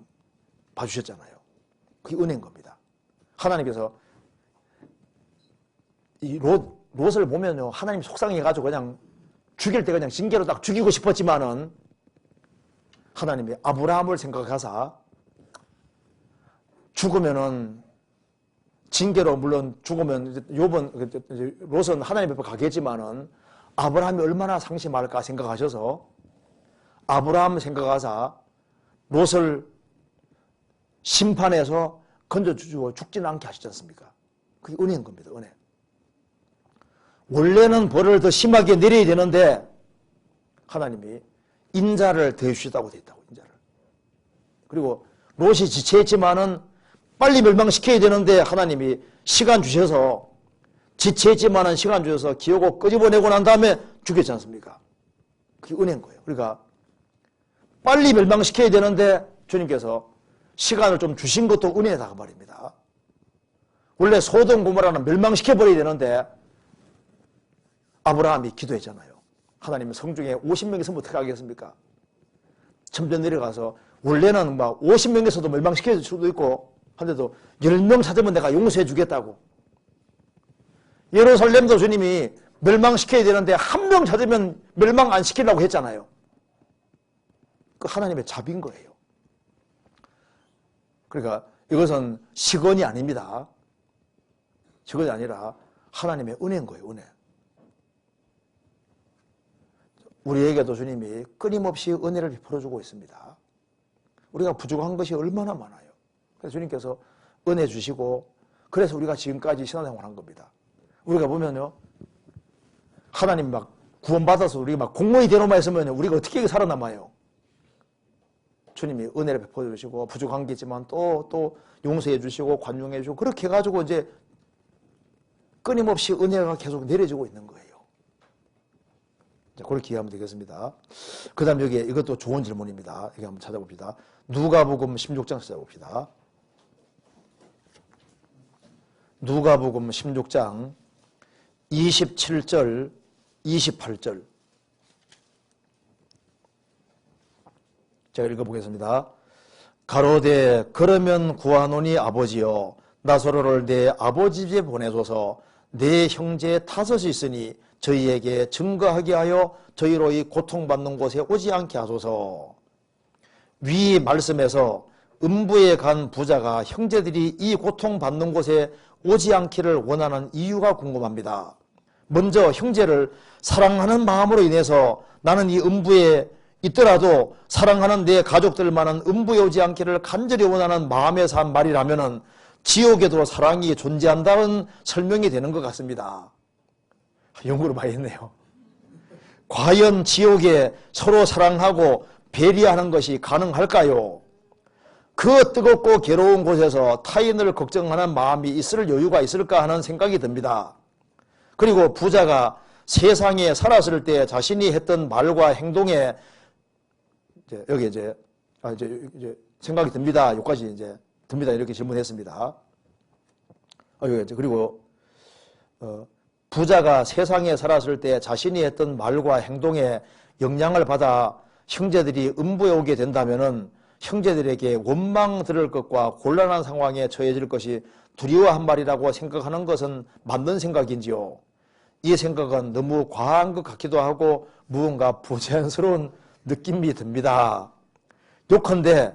봐주셨잖아요. 그게 은혜인 겁니다. 하나님께서 이 롯을 보면요, 하나님 속상해가지고 그냥 죽일 때 그냥 징계로 딱 죽이고 싶었지만은 하나님이 아브라함을 생각하사 죽으면은 징계로 물론 죽으면 롯은 하나님 앞에 가겠지만은 아브라함이 얼마나 상심할까 생각하셔서 아브라함 생각하사 롯을 심판해서 건져주고 죽지는 않게 하시지 않습니까? 그게 은혜인 겁니다. 은혜. 원래는 벌을 더 심하게 내려야 되는데 하나님이 인자를 더해주셨다고 되어 있다고. 인자를. 그리고 롯이 지체했지만은 빨리 멸망시켜야 되는데 하나님이 시간 주셔서 지체했지만은 시간 주셔서 기어고 끄집어내고 난 다음에 죽였지 않습니까? 그게 은혜인 거예요. 그러니까 빨리 멸망시켜야 되는데 주님께서 시간을 좀 주신 것도 은혜다 그 말입니다. 원래 소돔 고모라는 멸망시켜버려야 되는데 아브라함이 기도했잖아요. 하나님은 성중에 50명 있으면 어떻게 하겠습니까? 천변 내려가서 원래는 막 50명에서도 멸망시킬 수도 있고 한데도 10명 찾으면 내가 용서해 주겠다고. 예루살렘도 주님이 멸망시켜야 되는데 한 명 찾으면 멸망 안 시키려고 했잖아요. 그 하나님의 자비인 거예요. 그러니까 이것은 시건이 아닙니다. 시건이 아니라 하나님의 은혜인 거예요. 은혜. 우리에게도 주님이 끊임없이 은혜를 베풀어주고 있습니다. 우리가 부족한 것이 얼마나 많아요. 그래서 주님께서 은혜 주시고 그래서 우리가 지금까지 신앙생활을 한 겁니다. 우리가 보면요, 하나님 막 구원받아서 우리가 막 공무원이 되노만 했으면 우리가 어떻게 살아남아요? 주님이 은혜를 베풀어 주시고 부족한 게 있지만 또 용서해 주시고 관용해 주시고 그렇게 해가지고 이제 끊임없이 은혜가 계속 내려지고 있는 거예요. 자, 그렇게 이해하면 되겠습니다. 그 다음 여기에 이것도 좋은 질문입니다. 여기 한번 찾아봅시다. 누가복음 16장 찾아봅시다. 누가복음 16장 27절 28절 제가 읽어보겠습니다. 가로되 그러면 구하노니 아버지여 나사로를 내 아버지 집에 보내소서 내 형제 5이 있으니 저희에게 증거하게 하여 저희로 이 고통받는 곳에 오지 않게 하소서. 위 말씀에서 음부에 간 부자가 형제들이 이 고통받는 곳에 오지 않기를 원하는 이유가 궁금합니다. 먼저 형제를 사랑하는 마음으로 인해서 나는 이 음부에 있더라도 사랑하는 내 가족들만은 음부에 오지 않기를 간절히 원하는 마음에서 한 말이라면 지옥에도 사랑이 존재한다는 설명이 되는 것 같습니다. 연구를 많이 했네요. 과연 지옥에 서로 사랑하고 배려하는 것이 가능할까요? 그 뜨겁고 괴로운 곳에서 타인을 걱정하는 마음이 있을 여유가 있을까 하는 생각이 듭니다. 그리고 부자가 세상에 살았을 때 자신이 했던 말과 행동에 여기 이제 생각이 듭니다. 여기까지 이제 듭니다. 이렇게 질문했습니다. 그리고 부자가 세상에 살았을 때 자신이 했던 말과 행동에 영향을 받아 형제들이 음부에 오게 된다면은 형제들에게 원망 들을 것과 곤란한 상황에 처해질 것이 두려워한 말이라고 생각하는 것은 맞는 생각인지요? 이 생각은 너무 과한 것 같기도 하고 무언가 부자연스러운 느낌이 듭니다. 요컨대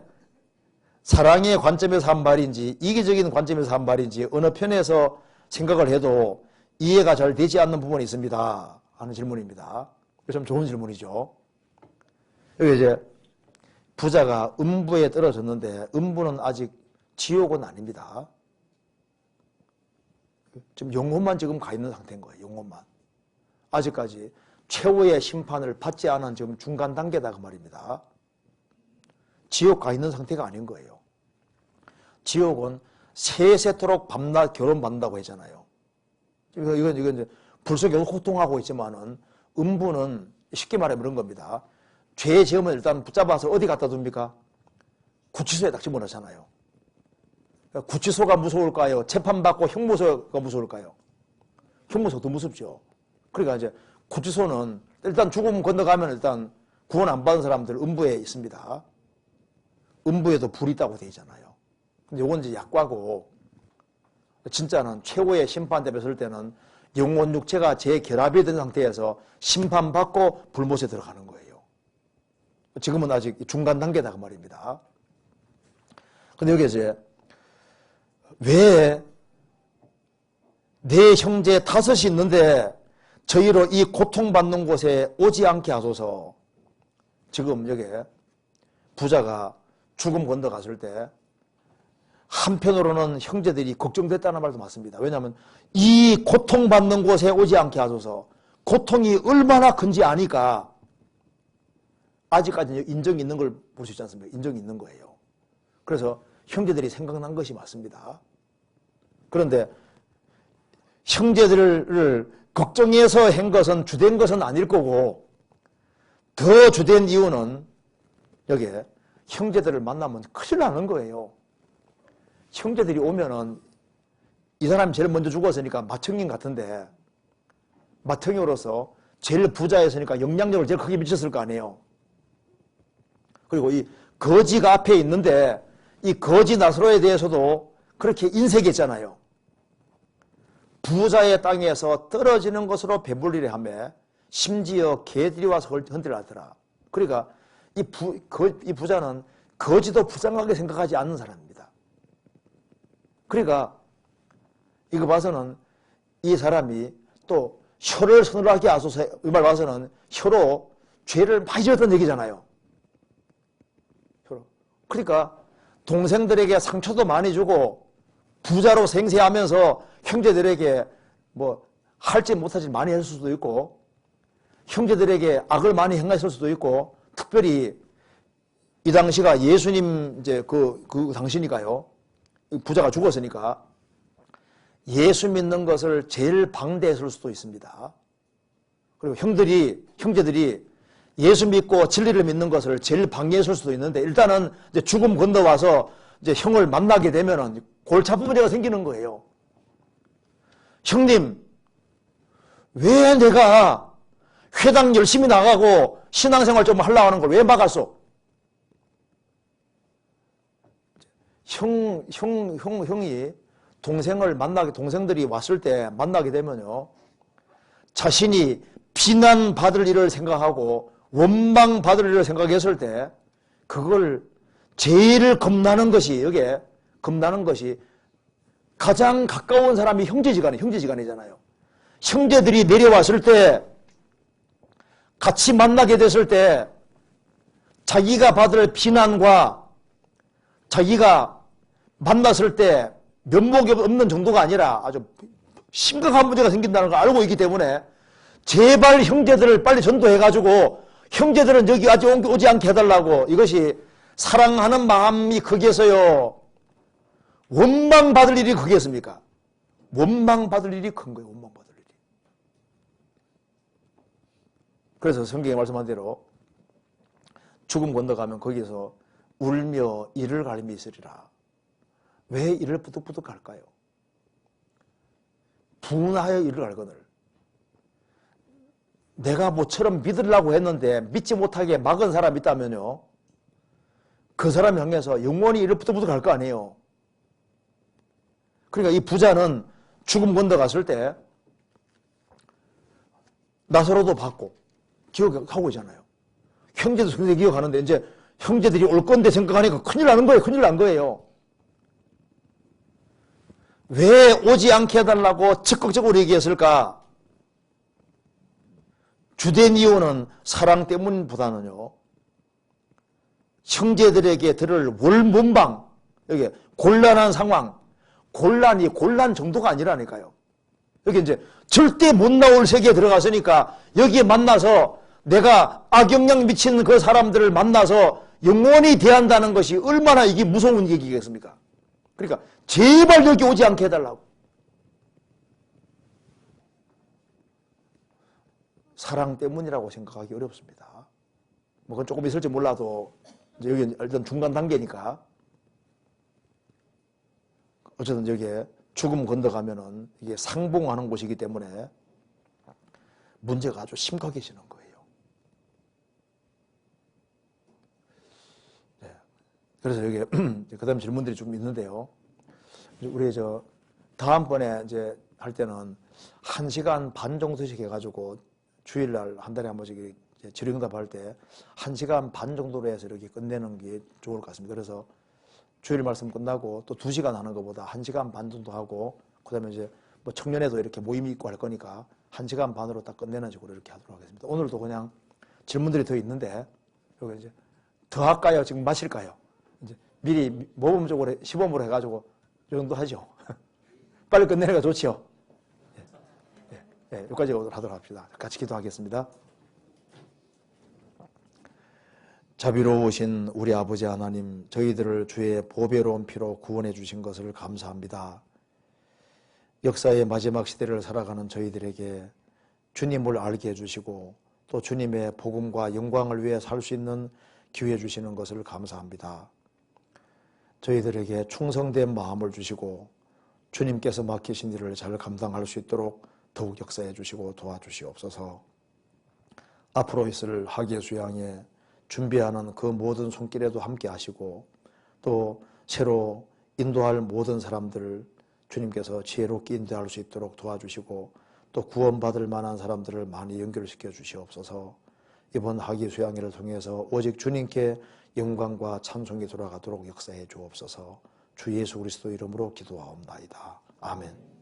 사랑의 관점에서 한 말인지 이기적인 관점에서 한 말인지 어느 편에서 생각을 해도 이해가 잘 되지 않는 부분이 있습니다 하는 질문입니다. 좀 좋은 질문이죠. 여기 이제 부자가 음부에 떨어졌는데 음부는 아직 지옥은 아닙니다. 지금 영혼만 지금 가 있는 상태인 거예요. 영혼만. 아직까지 최후의 심판을 받지 않은 지금 중간 단계다 그 말입니다. 지옥 가 있는 상태가 아닌 거예요. 지옥은 세세토록 밤낮 결혼받는다고 했잖아요. 이건 이제 불속에서 호통하고 있지만은 음부는 쉽게 말하면 그런 겁니다. 죄 지으면 일단 붙잡아서 어디 갖다 둡니까? 구치소에 딱 집어넣잖아요. 구치소가 무서울까요? 재판받고 형무소가 무서울까요? 형무소가 더 무섭죠. 그러니까 이제 구치소는 일단 죽음 건너가면 일단 구원 안 받은 사람들 음부에 있습니다. 음부에도 불이 있다고 되어 있잖아요. 근데 이건 이제 약과고 진짜는 최고의 심판대 뵀을 때는 영혼 육체가 재결합이 된 상태에서 심판받고 불못에 들어가는 거예요. 지금은 아직 중간 단계다 그 말입니다. 근데 여기 이제 왜 내 형제 5이 있는데 저희로 이 고통받는 곳에 오지 않게 하소서. 지금 여기 부자가 죽음 건너갔을 때 한편으로는 형제들이 걱정됐다는 말도 맞습니다. 왜냐하면 이 고통받는 곳에 오지 않게 하소서. 고통이 얼마나 큰지 아니까 아직까지 인정이 있는 걸 볼 수 있지 않습니까? 인정이 있는 거예요. 그래서 형제들이 생각난 것이 맞습니다. 그런데 형제들을 걱정해서 한 것은 주된 것은 아닐 거고 더 주된 이유는 여기에 형제들을 만나면 큰일 나는 거예요. 형제들이 오면은 이 사람이 제일 먼저 죽었으니까 맏형님 같은데 맏형으로서 제일 부자였으니까 영향력을 제일 크게 미쳤을 거 아니에요. 그리고 이 거지가 앞에 있는데 이 거지 나사로에 대해서도 그렇게 인색했잖아요. 부자의 땅에서 떨어지는 것으로 배불리려 하며 심지어 개들이 와서 흔들하더라. 그러니까 이 부자는 거지도 불쌍하게 생각하지 않는 사람입니다. 그러니까 이거 봐서는 이 사람이 또 혀를 서늘하게 하소서 이 말 봐서는 혀로 죄를 많이 지었던 얘기잖아요. 혀로. 그러니까 동생들에게 상처도 많이 주고 부자로 생세하면서 형제들에게 뭐 할지 못하지 많이 했을 수도 있고 형제들에게 악을 많이 행했을 수도 있고 특별히 이 당시가 예수님 이제 그 당시니까요. 부자가 죽었으니까 예수 믿는 것을 제일 방대했을 수도 있습니다. 그리고 형제들이 예수 믿고 진리를 믿는 것을 제일 방해했을 수도 있는데 일단은 이제 죽음 건너와서 이제 형을 만나게 되면은 골치 아픈 문제가 생기는 거예요. 형님, 왜 내가 회당 열심히 나가고 신앙생활 좀 하려고 하는 걸 왜 막았어? 형이 동생들이 왔을 때 만나게 되면요. 자신이 비난받을 일을 생각하고 원망받을 일을 생각했을 때 그걸 제일 겁나는 것이 여기에 겁나는 것이 가장 가까운 사람이 형제지간이잖아요. 형제들이 내려왔을 때 같이 만나게 됐을 때 자기가 받을 비난과 자기가 만났을 때 면목이 없는 정도가 아니라 아주 심각한 문제가 생긴다는 걸 알고 있기 때문에 제발 형제들을 빨리 전도해가지고 형제들은 여기 아직 오지 않게 해달라고 이것이 사랑하는 마음이 거기에서요. 원망받을 일이 거기였습니까? 원망받을 일이 큰 거예요. 원망받을 일이. 그래서 성경에 말씀한 대로 죽음 건너가면 거기서 울며 이를 가리며 있으리라. 왜 이를 부득부득 할까요? 분하여 이를 갈거늘. 내가 모처럼 믿으려고 했는데 믿지 못하게 막은 사람이 있다면요, 그 사람 향해서 영원히 이를 부득부득 할 거 아니에요. 그러니까 이 부자는 죽음 건너갔을 때 나사로도 받고 기억하고 있잖아요. 형제도 성대 기억하는데 이제 형제들이 올 건데 생각하니까 큰일 나는 거예요. 큰일 난 거예요. 왜 오지 않게 해달라고 적극적으로 얘기했을까? 주된 이유는 사랑 때문보다는요, 형제들에게 들을 월문방, 여기 곤란한 상황, 곤란 정도가 아니라니까요. 여기 이제 절대 못 나올 세계에 들어갔으니까 여기에 만나서 내가 악영향 미치는 그 사람들을 만나서 영원히 대한다는 것이 얼마나 이게 무서운 얘기겠습니까? 그러니까 제발 여기 오지 않게 해달라고. 사랑 때문이라고 생각하기 어렵습니다. 뭐 그건 조금 있을지 몰라도 이제 여기 일단 중간 단계니까. 어쨌든 여기에 죽음 건너가면은 이게 상봉하는 곳이기 때문에 문제가 아주 심각해지는 거예요. 네. 그래서 여기 그 다음 질문들이 좀 있는데요. 우리 다음번에 이제 할 때는 1시간 반 정도씩 해가지고 주일날 한 달에 한 번씩 질의응답 할 때 1시간 반 정도로 해서 이렇게 끝내는 게 좋을 것 같습니다. 그래서 주일 말씀 끝나고 또 2시간 하는 것보다 1시간 반 정도 하고, 그 다음에 이제 뭐 청년회도 이렇게 모임이 있고 할 거니까 1시간 반으로 딱 끝내는 식으로 이렇게 하도록 하겠습니다. 오늘도 그냥 질문들이 더 있는데, 여기 이제 더 할까요? 지금 마실까요? 이제 미리 모범적으로 시범으로 해가지고 이 정도 하죠. 빨리 끝내는 게 좋지요. 여기까지 하도록 합시다. 같이 기도하겠습니다. 자비로우신 우리 아버지 하나님, 저희들을 주의 보배로운 피로 구원해 주신 것을 감사합니다. 역사의 마지막 시대를 살아가는 저희들에게 주님을 알게 해주시고 또 주님의 복음과 영광을 위해 살 수 있는 기회 주시는 것을 감사합니다. 저희들에게 충성된 마음을 주시고 주님께서 맡기신 일을 잘 감당할 수 있도록 더욱 역사해 주시고 도와주시옵소서. 앞으로 있을 학예 수양에 준비하는 그 모든 손길에도 함께 하시고 또 새로 인도할 모든 사람들을 주님께서 지혜롭게 인도할 수 있도록 도와주시고 또 구원받을 만한 사람들을 많이 연결시켜 주시옵소서. 이번 학예 수양회를 통해서 오직 주님께 영광과 찬송이 돌아가도록 역사해 주옵소서. 주 예수 그리스도 이름으로 기도하옵나이다. 아멘.